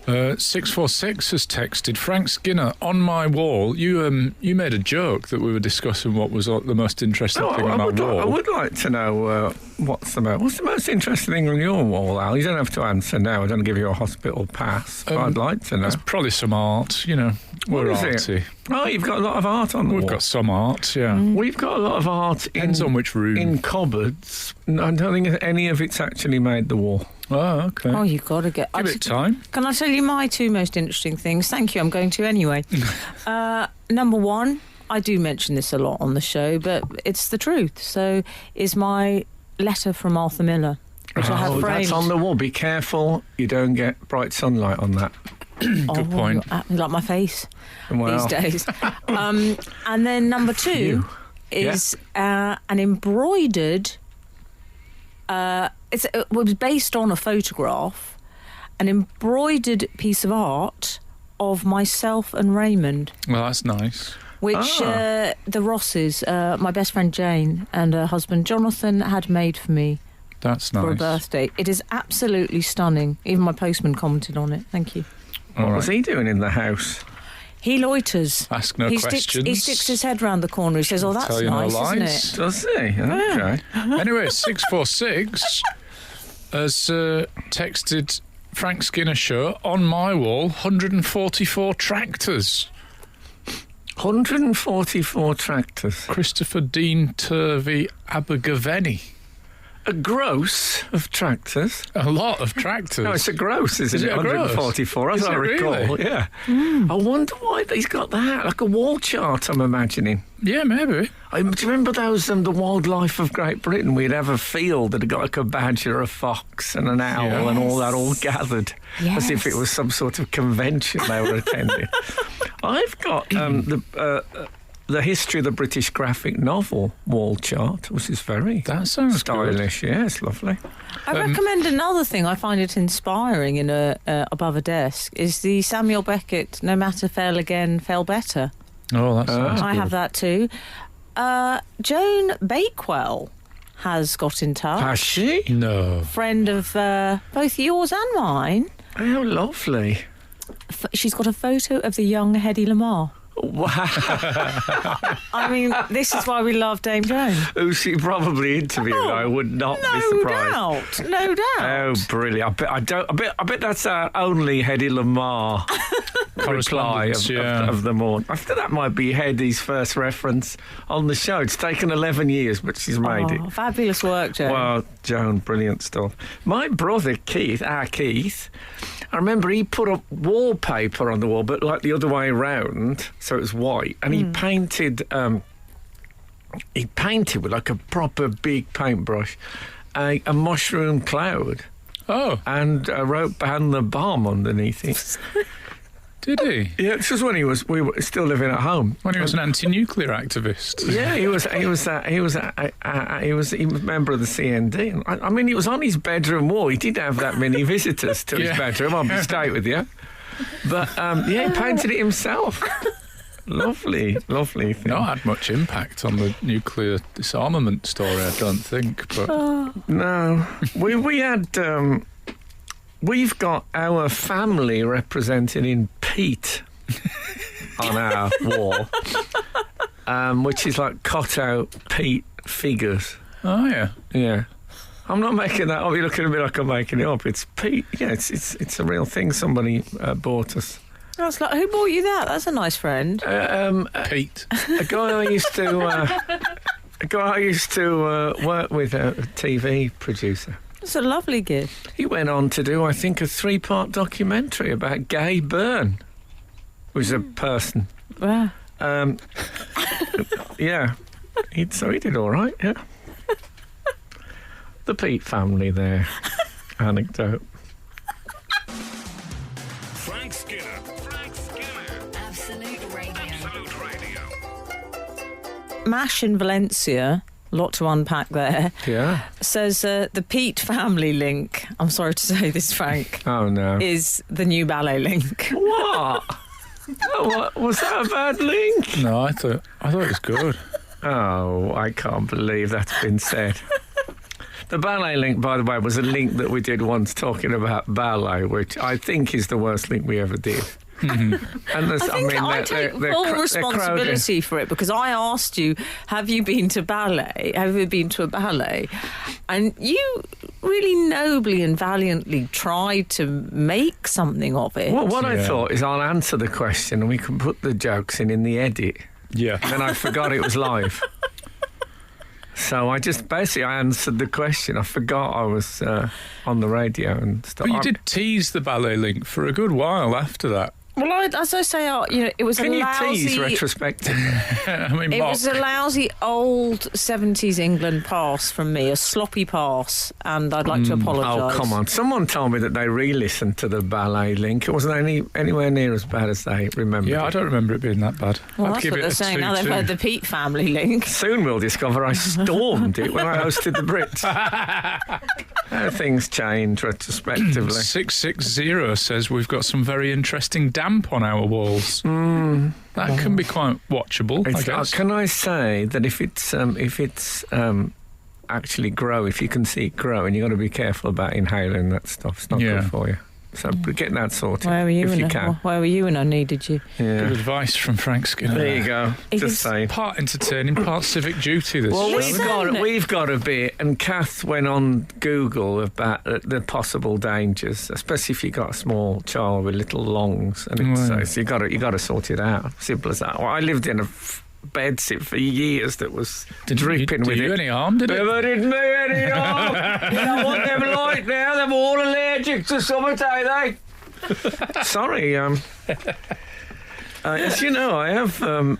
646 has texted, Frank Skinner, on my wall. You made a joke that we were discussing what was the most interesting thing on our wall.
I would like to know what's the most interesting thing on your wall, Al. You don't have to answer now. I don't give you a hospital pass. But I'd like to know.
It's probably some art, We're arty.
Oh, you've got a lot of art on the wall.
We've got some art, yeah.
We've got a lot of art.
Depends on which room.
In cupboards. I don't think any of it's actually made the wall.
Oh, okay.
Oh, you've got to get...
Give it time.
Can I tell you my two most interesting things? Thank you, I'm going to anyway. Number one, I do mention this a lot on the show, but it's the truth. So, is my letter from Arthur Miller, which I have framed.
That's on the wall. Be careful you don't get bright sunlight on that.
Good point.
Like my face
Well.
these days. And then number two is an embroidered... it was based on a photograph, an embroidered piece of art of myself and Raymond.
Well, that's nice.
Which the Rosses, my best friend Jane and her husband Jonathan had made for me.
That's nice.
For a birthday. It is absolutely stunning. Even my postman commented on it. Thank you.
What was he doing in the house?
He loiters.
Ask no questions.
He sticks his head round the corner. He says, "Oh, that's nice, isn't it?"
Does he? Okay.
Anyway, 646 has texted Frank Skinner Show, on my wall, 144 tractors.
144 tractors.
Christopher Dean Turvey Abergavenny.
A gross of tractors.
A lot of tractors.
No, it's a gross, isn't it?
A gross?
144, as
Is
I
it
recall.
really?
Yeah. I wonder why he's got that. Like a wall chart, I'm imagining.
Yeah, maybe.
Do you remember those, the wildlife of Great Britain? We'd have a field that had got like a badger, a fox and an owl and all that all gathered as if it was some sort of convention they were attending. I've got the history of the British graphic novel wall chart, which is very
That sounds
stylish.
good.
Yeah, it's lovely.
I recommend another thing. I find it inspiring in above a desk is the Samuel Beckett. No matter fail again, fail better.
Oh, that sounds
I
good.
have that too. Joan Bakewell has got in touch.
Has she?
No.
Friend of both yours and mine.
How lovely.
She's got a photo of the young Hedy Lamarr.
Wow.
I mean, this is why we love Dame Joan.
Who she probably interviewed. I would not be
No
surprised.
doubt, no doubt.
Oh, brilliant! I bet that's our only Hedy Lamarr reply of them all. I think that might be Hedy's first reference on the show. It's taken 11 years, but she's made it.
Fabulous work, Joan.
Well, Joan, brilliant stuff. My brother Keith, I remember he put up wallpaper on the wall, but like the other way around, so it was white, and he painted with like a proper big paintbrush a mushroom cloud.
Oh,
And wrote "Ban the Bomb" underneath it.
did he?
Yeah, this was when we were still living at home.
When he was an anti-nuclear activist.
Yeah, he was a member of the CND. I mean, it was on his bedroom wall. He didn't have that many visitors to his
Yeah.
bedroom. I'll be straight with you. But yeah, he painted it himself. Lovely thing.
Not had much impact on the nuclear disarmament story, I don't think. But
No, we had. We've got our family represented in peat on our wall, which is like cut out peat figures.
oh yeah,
Yeah. I'm not making that up. You're looking at me like I'm making it up. It's peat. Yeah, it's a real thing. Somebody bought us.
That's like, who bought you that? That's a nice friend.
Pete.
A guy I used to work with, a TV producer.
It's a lovely gift.
He went on to do, I think, a 3-part documentary about Gay Byrne, who's a person.
Wow.
Yeah. So he did all right, yeah. The Pete family there. Anecdote.
Frank Skinner.
Absolute Radio.
Absolute Radio.
Mash in Valencia, a lot to unpack there,
Yeah.
says the Pete family link, I'm sorry to say this, Frank,
Oh, no.
is the new ballet link.
What? Oh, what? Was that a bad link?
No, I thought it was good.
Oh, I can't believe that's been said. The ballet link, by the way, was a link that we did once talking about ballet, which I think is the worst link we ever did. And there's,
I think I take full responsibility for it because I asked you, have you been to ballet? Have you been to a ballet? And you really nobly and valiantly tried to make something of it.
Well, what I
Yeah.
thought is I'll answer the question and we can put the jokes in the edit.
Yeah.
Then I forgot it was live. So I just basically answered the question. I forgot I was on the radio and stuff.
But you did tease the ballet link for a good while after that.
Well, as I say, it was
Can
a
you
lousy...
tease retrospective?
I mean,
It
mock.
was a lousy old 70s England pass from me, a sloppy pass, and I'd like to apologise.
Oh, come on. Someone told me that they re-listened to the ballet link. It wasn't anywhere near as bad as they remembered.
Yeah, I don't remember it being that bad.
Well,
I'd
that's
give
what
it
they're
a
saying. Now they've
2-2.
heard the Pete family link.
Soon we'll discover I stormed it when I hosted the Brits. How things change retrospectively.
660 says we've got some very interesting damp on our walls. That can be quite watchable, I guess.
Can I say that if it's actually grow, if you can see it growing, you've got to be careful about inhaling that stuff. It's not
Yeah.
good for you. So get that sorted
Where were you?
if you can.
Where were you when I needed you?
Good
Yeah.
advice from Frank Skinner.
There you go.
It
Just
is
saying.
Part entertaining, part civic duty this
Well,
show.
Listen.
we've got a bit, and Kath went on Google about the possible dangers, especially if you've got a small child with little lungs, and it's, so you got to sort it out. Simple as that. Well, I lived in a bedsit for years that was dripping with
Did you
it.
any harm, did it?
Never did me any harm. You know what they're like now? They're all allergic to summer, they? Sorry, as you know, I have an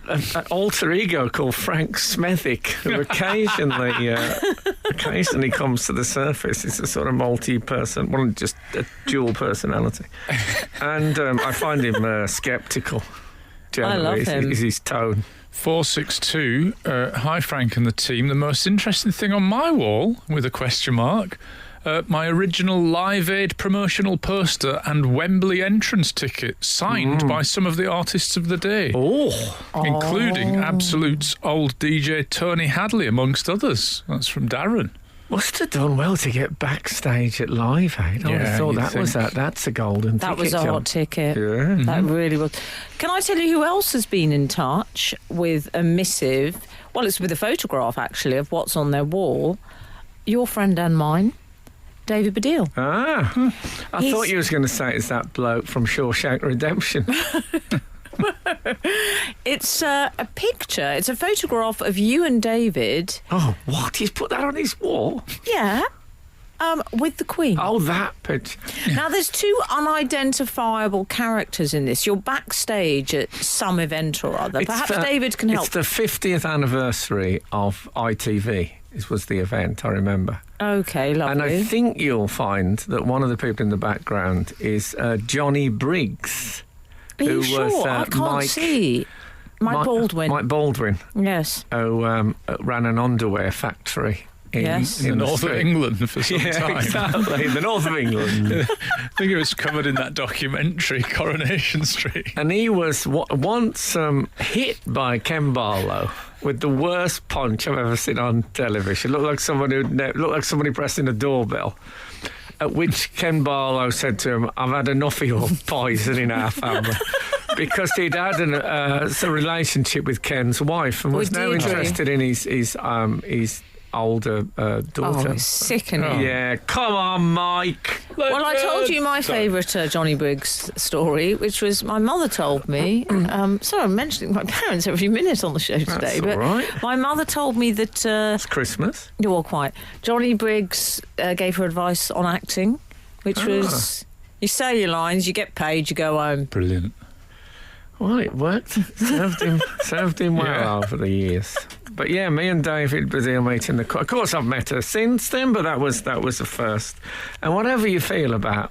alter ego called Frank Smethick, who occasionally comes to the surface. It's a sort of multi-person, well, just a dual personality. And I find him sceptical.
I love him.
Is his tone.
462. Hi, Frank and the team. The most interesting thing on my wall, with a question mark, my original Live Aid promotional poster and Wembley entrance ticket signed by some of the artists of the day. Including Absolute's old DJ Tony Hadley, amongst others. That's from Darren.
Must have done well to get backstage at Live Aid. I would have thought that's a golden ticket.
That was a hot ticket.
Yeah.
That really was. Can I tell you who else has been in touch with a missive? Well, it's with a photograph, actually, of what's on their wall. Your friend and mine, David Baddiel.
I thought you was going to say it's that bloke from Shawshank Redemption.
It's a picture. It's a photograph of you and David.
Oh, what? He's put that on his wall?
Yeah. With the Queen.
Oh, that picture.
Now, there's two unidentifiable characters in this. You're backstage at some event or other. Perhaps David can help.
It's the 50th anniversary of ITV. This was the event, I remember.
Okay, lovely.
And I think you'll find that one of the people in the background is Johnny Briggs.
Are you sure? I can't see. Mike Baldwin.
Mike Baldwin.
Yes.
Who ran an underwear factory in
the north of England for some time.
Exactly, the north of England.
I think it was covered in that documentary, Coronation Street.
And he was once hit by Ken Barlow with the worst punch I've ever seen on television. Looked like somebody pressing a doorbell. At which Ken Barlow said to him, "I've had enough of your poison in our family." Because he'd had a relationship with Ken's wife and was now interested in his older daughter.
Oh, it's sickening.
Yeah, come on, Mike.
Well, I told you my favourite Johnny Briggs story, which was my mother told me. Sorry, I'm mentioning my parents every minute on the show today.
That's all right.
My mother told me that...
it's Christmas.
Well, quite. Johnny Briggs gave her advice on acting, which was, you say your lines, you get paid, you go home.
Brilliant.
Well, it worked. Served him well over the years. But yeah, me and David Baddiel meeting the Queen. Of course, I've met her since then, but that was the first. And whatever you feel about,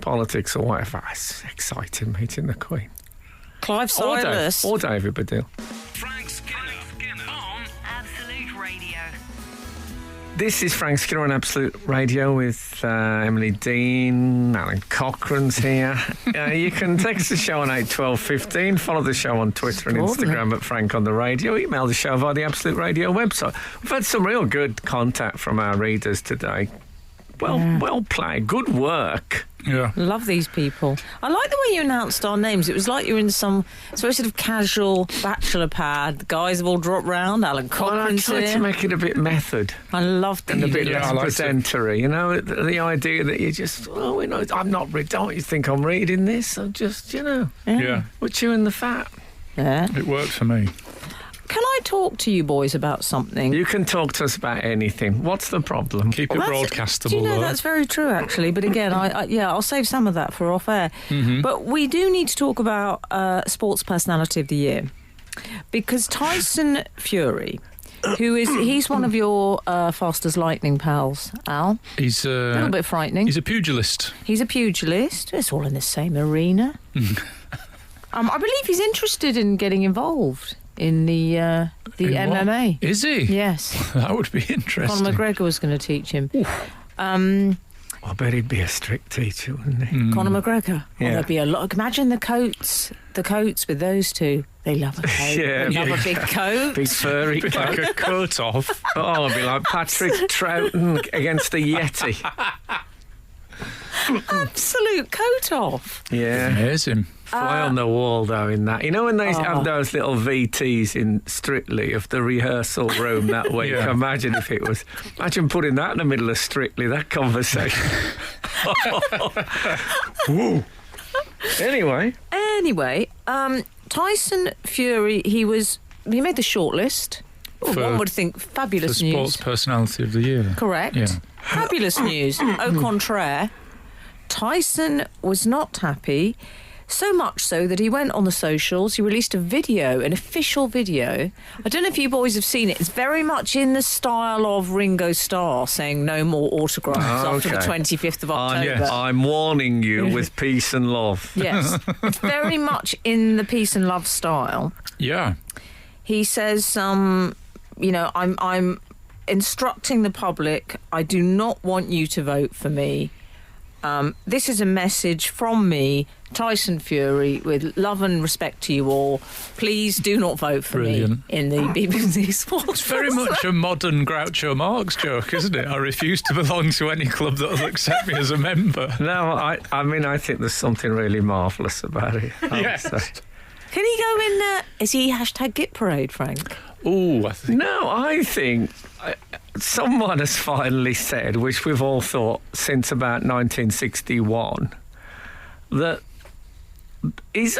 politics or whatever, it's exciting meeting the Queen.
Clive Silas.
Or David Baddiel.
Frank Skinner on
Absolute Radio.
This is Frank Skinner on Absolute Radio with Emily Dean, Alan Cochrane's here. You can text the show on 81215, follow the show on Twitter and Instagram at Frank on the Radio, email the show via the Absolute Radio website. We've had some real good contact from our readers today. Well played, good work.
Yeah.
Love these people. I like the way you announced our names. It was like you're in some very sort of casual bachelor pad. The guys have all dropped round. Alan Cochrane's
I tried
here.
to make it a bit method.
I loved it.
And a bit less
like
presentery, the idea that you just, I'm not reading, don't you think I'm reading this? I'm just,
Yeah.
we're chewing the fat.
Yeah.
It worked for me.
Can I talk to you boys about something?
You can talk to us about anything. What's the problem?
Keep it broadcastable,
Do you know,
though.
that's very true, actually. But again, I'll save some of that for off air.
Mm-hmm.
But we do need to talk about Sports Personality of the Year. Because Tyson Fury, he's one of your fast as lightning pals, Al.
He's
A little bit frightening.
He's a pugilist.
He's a pugilist. It's all in the same arena. I believe he's interested in getting involved in the MMA.
What? Is he?
Yes.
That would be interesting.
Conor McGregor was going to teach him.
I bet he'd be a strict teacher, wouldn't he?
Conor McGregor.
Yeah.
Oh, there'd be a lot. Imagine the coats with those two. They love a coat.
Yeah,
they love a big coat.
Big furry
Be like a coat off.
Oh, it'd be like Patrick Troughton against the Yeti.
Absolute coat off.
Yeah.
Amazing.
Fly on the wall, though, in that. When they have those little VTs in Strictly of the rehearsal room that week?
Yeah.
Imagine if it was... Imagine putting that in the middle of Strictly, that conversation. Woo. Anyway,
Tyson Fury, he made the shortlist. One would think fabulous
For
news.
Sports Personality of the Year.
Correct.
Yeah.
Fabulous news. Au contraire, Tyson was not happy, so much so that he went on the socials. He released an official video. I don't know if you boys have seen it. It's very much in the style of Ringo Starr saying no more autographs after the 25th of October.
I'm warning you with peace and love.
Yes. It's very much in the peace and love style.
Yeah.
He says, I'm instructing the public. I do not want you to vote for me. This is a message from me, Tyson Fury, with love and respect to you all. Please do not vote for me in the BBC Sports.
It's very much a modern Groucho Marx joke, isn't it? I refuse to belong to any club that will accept me as a member.
No, I think there's something really marvellous about it.
Yes.
Can he go in? Is he #Git Parade, Frank?
Oh, I think.
No, I think someone has finally said, which we've all thought since about 1961, that is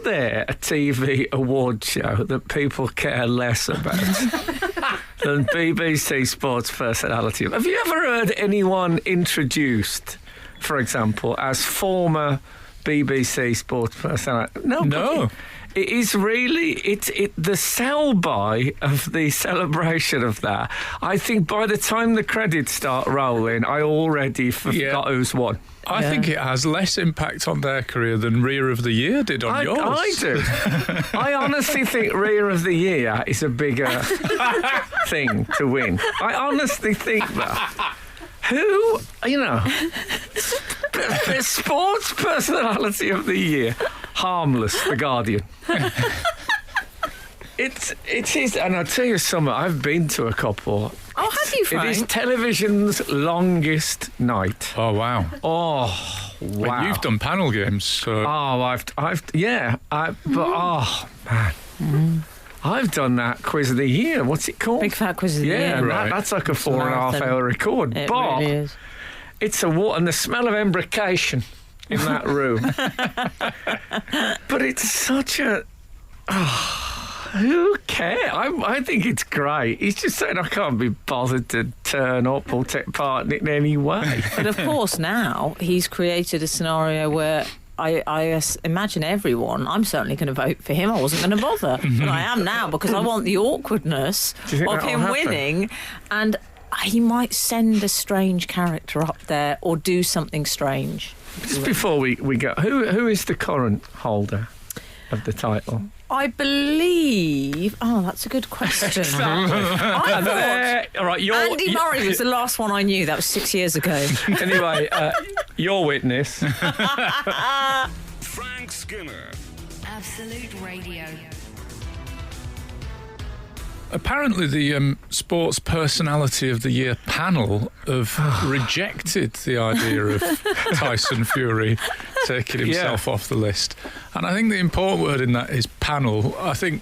there a TV award show that people care less about than BBC Sports Personality? Have you ever heard anyone introduced, for example, as former BBC Sports Personality?
No.
It is really the sell-by of the celebration of that. I think by the time the credits start rolling, I already forgot who's won.
I think it has less impact on their career than Rear of the Year did on yours.
I do. I honestly think Rear of the Year is a bigger thing to win. I honestly think that. Who, the Sports Personality of the Year, Harmless, The Guardian. It is, and I'll tell you something, I've been to a couple.
Oh, have you, Frank?
It is television's longest night.
Oh, wow.
Oh, wow.
Well, you've done panel games, so...
Oh, man. I've done that quiz of the year. What's it called?
Big Fat Quiz of the Year.
Yeah,
right.
That's like a 4.5 hour record.
It
but
really is.
it's and the smell of embrocation in that room. But it's such a... who cares? I think it's great. He's just saying I can't be bothered to turn up or take part in it in any way.
But of course now he's created a scenario where I imagine everyone, I'm certainly going to vote for him. I wasn't going to bother. But I am now because I want the awkwardness of him winning. And he might send a strange character up there or do something strange.
Just before we go, who is the current holder of the title?
I believe... Oh, that's a good question. I thought
All right,
Andy Murray was the last one I knew. That was 6 years ago.
Anyway, your witness.
Frank Skinner.
Absolute Radio.
Apparently the Sports Personality of the Year panel have rejected the idea of Tyson Fury taking himself off the list. And I think the important word in that is panel. I think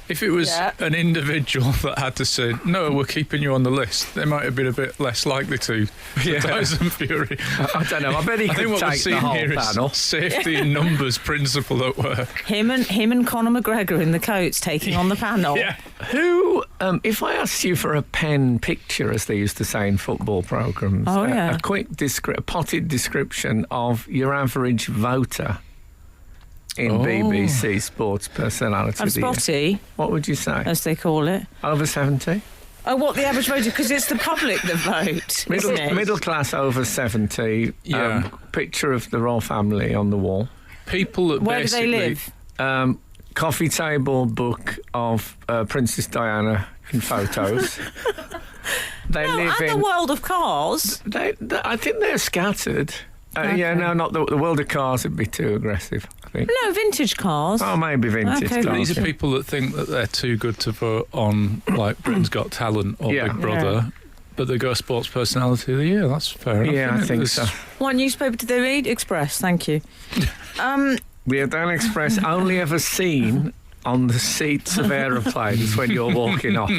if it was an individual that had to say, no, we're keeping you on the list, they might have been a bit less likely to Tyson Fury.
I don't know. I bet he could take the whole panel.
Safety in numbers principle at work.
Him and Conor McGregor in the coats taking on the panel.
Yeah.
Who, if I asked you for a pen picture, as they used to say in football programmes, a quick, potted description of your average voter in BBC Sports Personality of the Year,
SPOTY,
what would you say?
as they call it.
Over 70?
Oh, what the average voter? Because it's the public that vote, isn't it?
Middle class over 70.
Yeah.
Picture of the royal family on the wall.
People that
Where do
basically...
they live?
Coffee table book of Princess Diana in photos. They live
and
in
the world of cars.
I think they're scattered. Not the world of cars would be too aggressive, I think.
No, vintage cars.
Oh, maybe vintage
Okay.
cars.
These are people that think that they're too good to vote on, like Britain's Got Talent or Big Brother, but they go Sports Personality of the Year. That's fair enough.
Yeah, I think so.
What newspaper did they read? Express, thank you.
The Daily Express only ever seen on the seats of aeroplanes when you're walking off.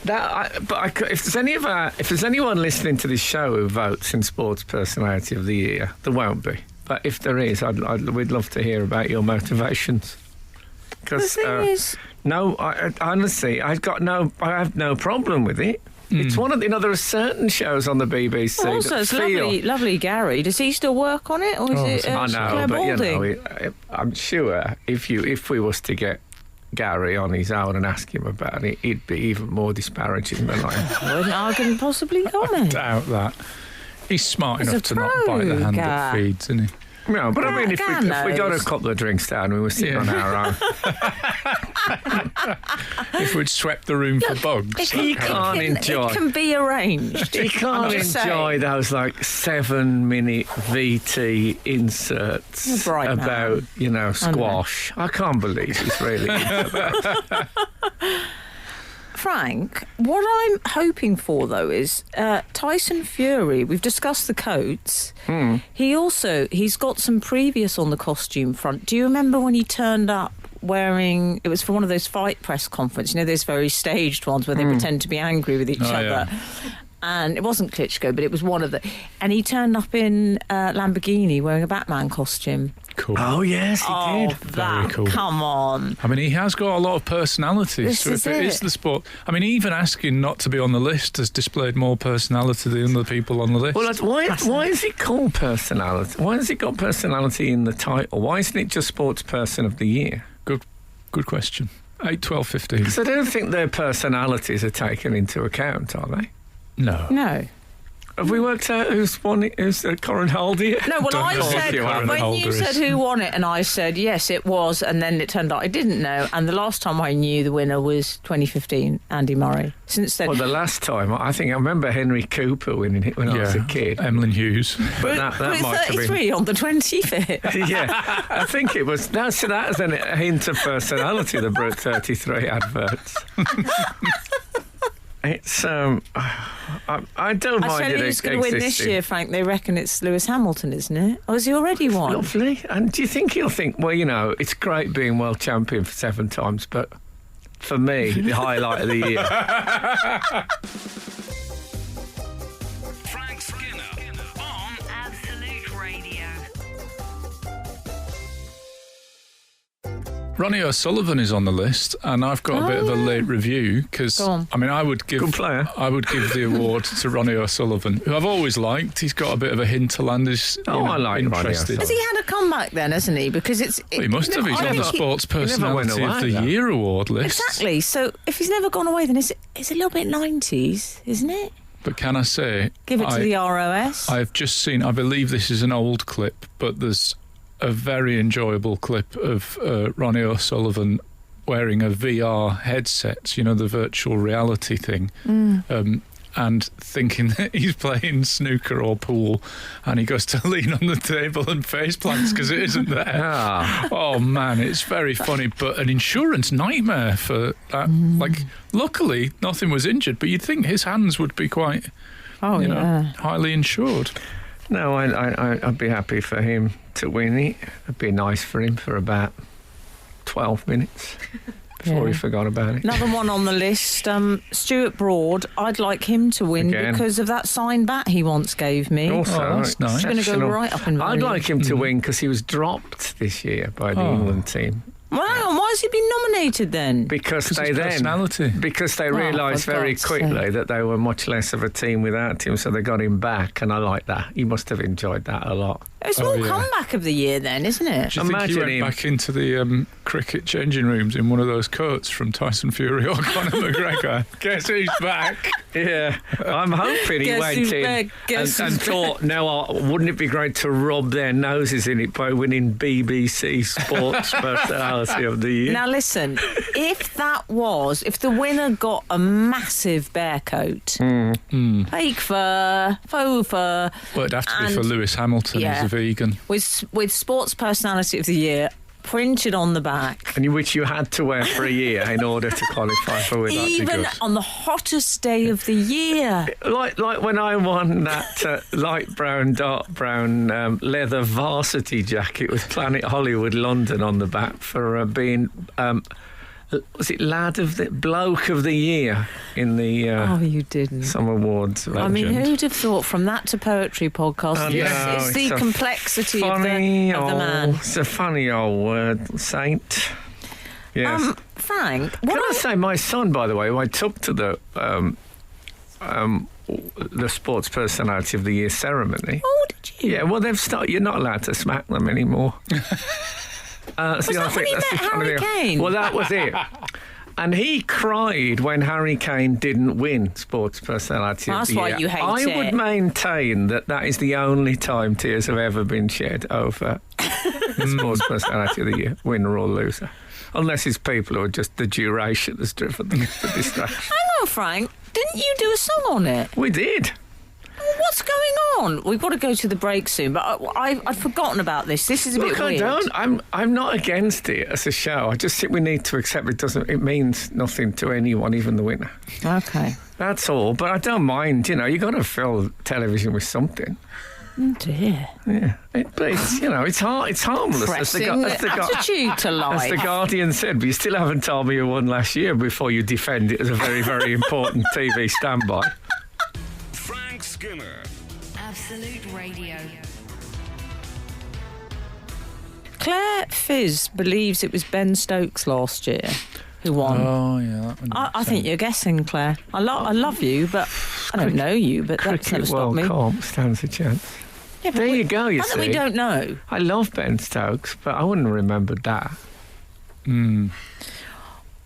If there's anyone listening to this show who votes in Sports Personality of the Year, there won't be. But if there is, we'd love to hear about your motivations. Because
The thing is...
honestly, I have no problem with it. It's one of there are certain shows on the BBC
Also,
that
it's
feel...
lovely Gary. Does he still work on it, or is it
I know,
Claire
but
Balding?
I'm sure if we was to get Gary on his own and ask him about it, he'd be even more disparaging than I am.
I can possibly comment.
Doubt that. He's smart
He's
enough
a
to not bite the hand that
pro,
feeds, isn't he?
No, but I mean, if we got a
knows?
couple of drinks down, we were sitting on our own.
If we'd swept the room for bugs.
He can't enjoy.
It can be arranged.
He can't
just
enjoy
saying.
those like 7-minute VT inserts
You're bright,
about,
man.
squash. I can't believe he's really into that.
Frank, what I'm hoping for, though, is Tyson Fury. We've discussed the coats. He's got some previous on the costume front. Do you remember when he turned up wearing... It was for one of those fight press conferences, those very staged ones where they pretend to be angry with each other.
Yeah.
And it wasn't Klitschko, but it was one of the... And he turned up in Lamborghini wearing a Batman costume.
Cool.
Oh, yes, he did.
Very cool.
Come on.
I mean, he has got a lot of personality.
This
so
is
if it
it.
is the sport... I mean, even asking not to be on the list has displayed more personality than the people on the list.
Well, why is it called personality? Why has it got personality in the title? Why isn't it just Sports Person of the Year?
Good question. 8, 12, 15.
Because I don't think their personalities are taken into account, are they?
No.
Have we worked out who's won it? Who's Corin Haldy?
No, well,
Don't
I
know
said,
who Corin
when
Holder
you
is.
said who won it, and I said, yes, it was, and then it turned out I didn't know, and the last time I knew the winner was 2015, Andy Murray. Since then...
Well, the last time, I remember Henry Cooper winning it when I was a kid.
Emlyn Hughes.
But that
we're
might have been...
33 on the 25th.
Yeah, I think it was... That is a hint of personality, the Brute 33 adverts. It's... I don't
I
mind
tell
it
you who's going to win this
existing.
year, Frank. They reckon it's Lewis Hamilton, isn't it? Or has he already won?
Lovely. And do you think he'll think, well, it's great being world champion for 7 times, but for me, the highlight of the year.
Frank Skinner on
Absolute Radio.
Ronnie O'Sullivan is on the list, and I've got a bit of a late review because
Go on.
I mean I would give
Good player.
I would give the award to Ronnie O'Sullivan, who I've always liked. He's got a bit of a hinterland.
I like Ronnie
interested.
O'Sullivan.
Has he had a comeback then, hasn't he? Because it's...
Well, he must have. He's
I
on the
think he-
Sports
never went
Personality of
away,
the
though.
Year award list.
Exactly. So if he's never gone away, then it's a little bit 90s, isn't it?
But can I say,
Give it to the ROS.
I've just seen, I believe this is an old clip, but there's a very enjoyable clip of Ronnie O'Sullivan wearing a VR headset, the virtual reality thing, and thinking that he's playing snooker or pool, and he goes to lean on the table and face plants because it isn't there.
Ah.
Oh, man, it's very funny, but an insurance nightmare for that. Like, luckily, nothing was injured, but you'd think his hands would be quite... highly insured.
No, I'd be happy for him to win it. It'd be nice for him for about 12 minutes before he forgot about it.
Another one on the list, Stuart Broad. I'd like him to win
Again.
because of that signed bat he once gave me.
Also,
Oh, that's nice.
It's going to go
exceptional.
right up in
I'd
value.
like him to win because he was dropped this year by the England team.
Well, hang on, why has he been nominated then?
Because
His
they
personality.
realised
for
very
God's
quickly
sake.
that they were much less of a team without him, so they got him back, and I like that. He must have enjoyed that a lot.
It's
Oh,
more
yeah.
comeback of the year then, isn't it?
Do you think he
Imagine
went
him-
back into the cricket changing rooms in one of those coats from Tyson Fury or Conor McGregor? Guess who's back?
Yeah, I'm hoping he
Guess
went
who's
in
back? Guess
and
who's
thought, no, wouldn't it be great to rub their noses in it by winning BBC Sports Personality of the Year?
Now listen, if the winner got a massive bear coat, fake fur, faux fur,
Well, it'd have to be for
And-
Lewis Hamilton.
yeah.
He's a vegan.
with Sports Personality of the Year printed on the back,
And which you had to wear for a year in order to qualify for it.
even
good.
on the hottest day of the year.
Like when I won that light brown, dark brown leather varsity jacket with Planet Hollywood London on the back for being, was it bloke of the year in the
Oh, you didn't.
some awards.
I mean,
legend.
who'd have thought from that to poetry podcast?
I
It's
know,
the
it's a
complexity of
funny
the man.
It's a funny old word, saint. Yes.
Frank,
Can I say, my son, by the way, who I took to the Sports Personality of the Year ceremony.
Oh, did you?
Yeah, well, they've started. You're not allowed to smack them anymore.
Was that when he met Harry Kane?
Well, that was it. And he cried when Harry Kane didn't win Sports Personality of
That's
the Year.
why you hate
I
it.
would maintain that is the only time tears have ever been shed over the Sports Personality of the Year, winner or loser. Unless it's people who are just the duration that's driven them to distraction.
Hang on, Frank. Didn't you do a song on it?
We did.
What's going on? We've got to go to the break soon, but I'd forgotten about this. This is a bit weird.
I'm not against it as a show. I just think we need to accept it means nothing to anyone, even the winner.
Okay.
That's all. But I don't mind. You got to fill television with something.
Oh dear.
Yeah, but it's it's harmless.
Pressing attitude to life.
As the Guardian said, but you still haven't told me who won last year before you defend it as a very, very important TV standby.
Frank Skinner.
Absolute Radio.
Claire Fizz believes it was Ben Stokes last year who won.
Oh, yeah. That one
I think you're guessing, Claire. I love you, but I don't know you, but that's never
Cricket
stopped
World
me.
Cup stands a chance.
Yeah, but
There you go, you
not that we
see.
don't know.
I love Ben Stokes, but I wouldn't have remembered that.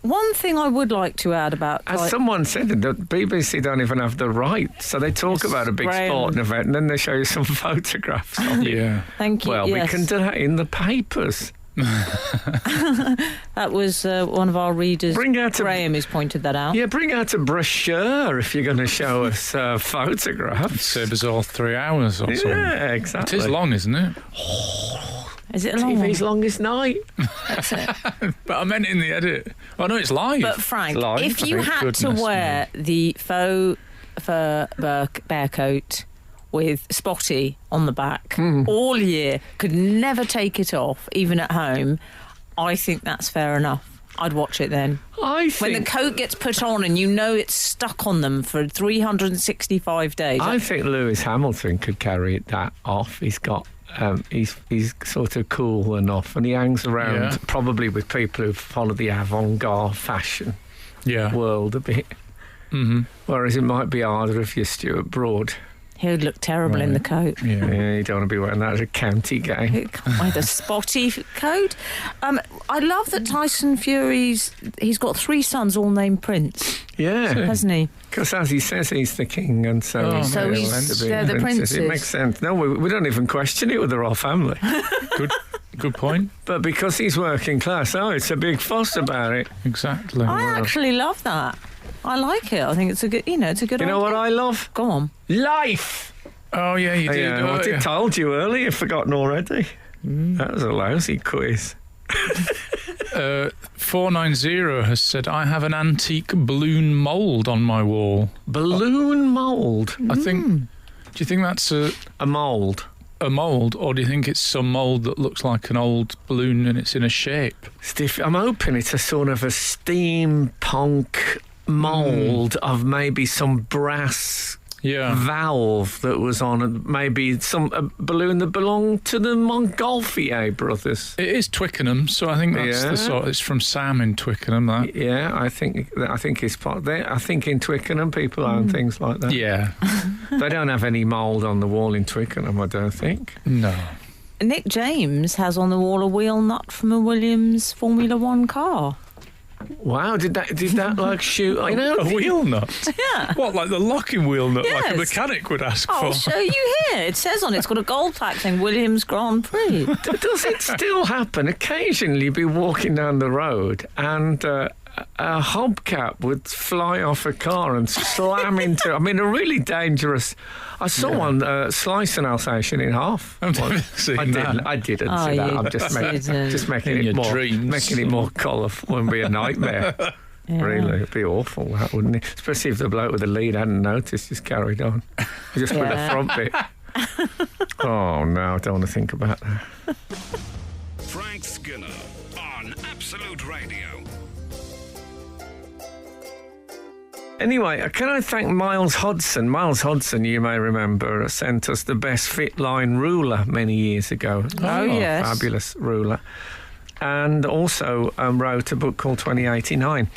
One thing I would like to add about...
As someone said, the BBC don't even have the rights, so they talk about a big
Graham.
sporting event and then they show you some photographs of it.
Yeah.
Thank you.
Well,
yes.
we can do that in the papers.
That was one of our readers,
Bring out a-
Graham, who's pointed that out.
Yeah, bring out a brochure if you're going to show us photographs.
Save us all 3 hours or something.
Yeah, exactly.
It is long, isn't it?
Is it a long one?
TV's longest night.
That's it.
But I meant in the edit. Oh, no, it's live.
But Frank,
It's live,
if you
thank
had to
goodness
wear the faux fur bear coat with Spotty on the back all year, could never take it off, even at home, I think that's fair enough. I'd watch it then.
I
When the
think.
coat gets put on and you know it's stuck on them for 365 days.
I think Lewis Hamilton could carry that off. He's got. He's sort of cool enough, and he hangs around probably with people who follow the avant-garde fashion
yeah.
world a bit.
Mm-hmm.
Whereas it might be harder if you're Stuart Broad.
He would look terrible in the coat.
Yeah.
Yeah, you don't want to be wearing that at a county game.
It can't wear the Spotty coat. I love that Tyson Fury's... He's got 3 sons all named Prince,
Yeah,
hasn't he?
because as he says, he's the king, and so,
Oh,
he's
so
meant
he's-
to be
they're the princes.
It makes sense. No, we don't even question it with the royal family.
Good point.
But because he's working class, it's a big fuss about it.
Exactly.
I actually love that. I like it. I think it's a good... it's a good
You know what I love?
Go on.
Life!
Oh, yeah, you did.
Yeah, I told you earlier, you've forgotten already. That was a lousy quiz.
490 has said, I have an antique balloon mould on my wall.
Balloon mould.
I think... Do you think that's
A mould.
a mould, or do you think it's some mould that looks like an old balloon and it's in a shape?
Stiff. I'm hoping it's a sort of a steampunk mould of maybe some brass
Yeah.
valve that was on maybe a balloon that belonged to the Montgolfier brothers.
It is Twickenham, so I think that's
Yeah.
the sort. It's from Sam in Twickenham, that.
Yeah, I think it's part there. I think in Twickenham people own things like that.
Yeah.
They don't have any mould on the wall in Twickenham, I don't think.
No.
Nick James has on the wall a wheel nut from a Williams Formula One car.
Wow, did that like shoot? I know.
A wheel nut?
Yeah.
What, like the locking wheel nut, like a
Yes.
mechanic would ask
I'll
for?
show you here. It says on it, it's got a gold plaque saying Williams Grand Prix.
Does it still happen? Occasionally you'd be walking down the road and a hubcap would fly off a car and slam into... I mean, a really dangerous... I saw one slice an Alsatian in half.
I've never seen
I
that.
didn't
Oh,
see that.
you
I'm just making
In
it
your
more...
dreams.
Making it more colourful and be a nightmare.
Yeah.
Really, it'd be awful, that, wouldn't it? Especially if the bloke with the lead hadn't noticed, just carried on. Just with the
Yeah.
front bit. Oh, no, I don't want to think about that.
Frank Skinner on Absolute Radio.
Anyway, can I thank Miles Hodson? Miles Hodson, you may remember, sent us the Best Fit Line ruler many years ago.
Oh, yes.
Fabulous ruler. And also wrote a book called 2089.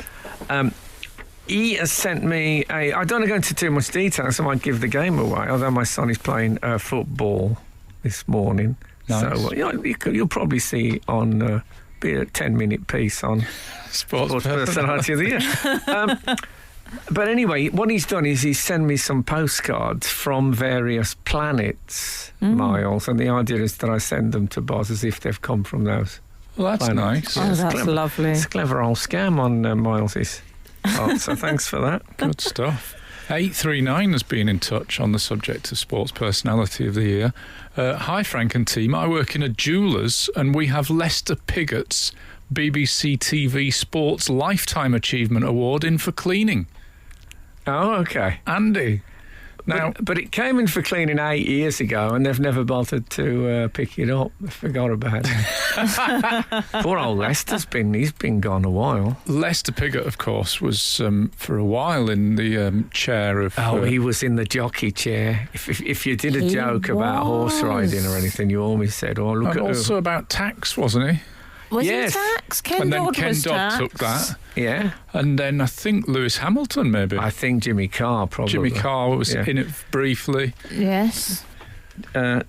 He has sent me I don't want to go into too much detail, so I might give the game away, although my son is playing football this morning.
Nice.
So you'll probably see on be a 10-minute piece on
Sports
personality of the year. But anyway, what he's done is he's sent me some postcards from various planets, Miles, and the idea is that I send them to Boz as if they've come from those.
Well, that's
planets.
nice.
Oh,
It's
that's
clever.
lovely.
It's a clever old scam on Miles's part, so thanks for that.
Good stuff. 839 has been in touch on the subject of Sports Personality of the Year. Hi, Frank and team. I work in a jeweller's and we have Lester Piggott's BBC TV Sports Lifetime Achievement Award in for cleaning.
Oh, okay.
Andy. Now,
But it came in for cleaning 8 years ago and they've never bothered to pick it up. They forgot about it. Poor old Lester's he's been gone a while.
Lester Piggott, of course, was for a while in the chair of...
He was in the jockey chair. If you did a
He
joke about horse riding or
was.
anything, you always said, oh, look
and
at
also about tax, wasn't he?
Was
Yes.
it tax? Ken
And then
Dodd
Ken
was
Dodd
tax.
took that.
Yeah,
And then I think Lewis Hamilton, maybe.
I think Jimmy Carr probably.
Jimmy Carr was
Yeah.
in it briefly.
Yes.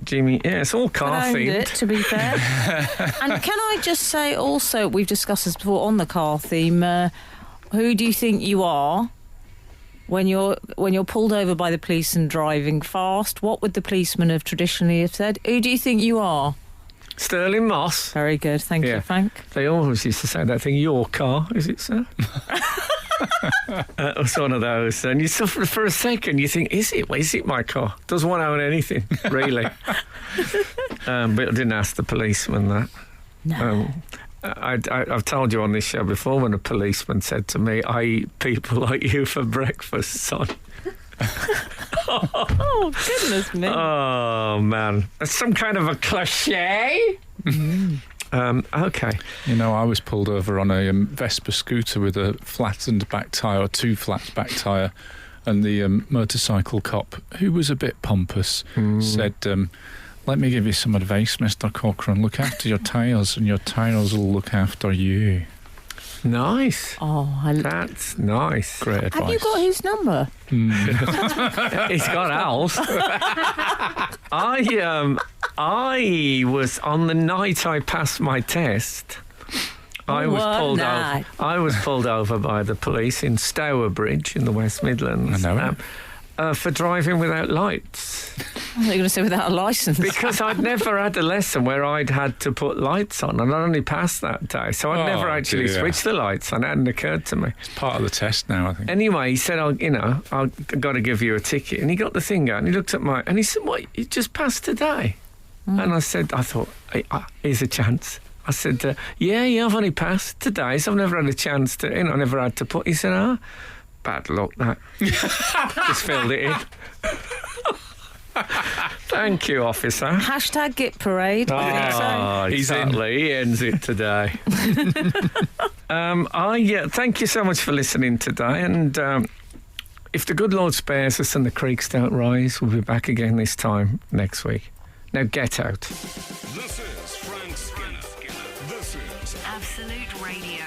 Jimmy, yeah, it's all car
I owned
themed.
it, to be fair. And can I just say also, we've discussed this before on the car theme, who do you think you are when you're pulled over by the police and driving fast? What would the policeman have traditionally have said? Who do you think you are?
Sterling Moss.
Very good, thank
Yeah.
you, Frank.
They always used to say that thing, your car, is it, sir? It was one of those. And you suffer for a second, you think, is it my car? Doesn't want to own anything, really. But I didn't ask the policeman that.
No.
I've told you on this show before when a policeman said to me, I eat people like you for breakfast, son.
Oh, goodness me.
Oh, man. That's some kind of a cliche. Okay.
You know, I was pulled over on a Vespa scooter with a flattened back tyre, or two flat back tyre, and the motorcycle cop, who was a bit pompous, said, let me give you some advice, Mr. Cochrane. Look after your tyres and your tyres will look after you.
Nice.
Oh,
That's nice.
Great advice.
have you got his number?
He's got Al's. I was on the night I passed my test. I was pulled over by the police in Stourbridge in the West Midlands.
I know it.
For driving without lights.
I thought you were going to say without a licence.
Because I'd never had a lesson where I'd had to put lights on, and I'd only passed that day, so I'd never actually
dear.
switched the lights on. It hadn't occurred to me.
It's part of the test now, I think.
Anyway, he said, I've got to give you a ticket. And he got the thing out and he looked at and he said, what, you just passed today? And I thought, here's a chance. I said, yeah, I've only passed today, so I've never had a chance to, I never had to put. He said, bad luck, that. Just filled it in. Thank you, officer.
Hashtag Git Parade. I think so.
He's
exactly. He ends it today. Thank you so much for listening today. And if the good Lord spares us and the creeks don't rise, we'll be back again this time next week. Now get out.
This is Frank Skinner. This is
Absolute Radio.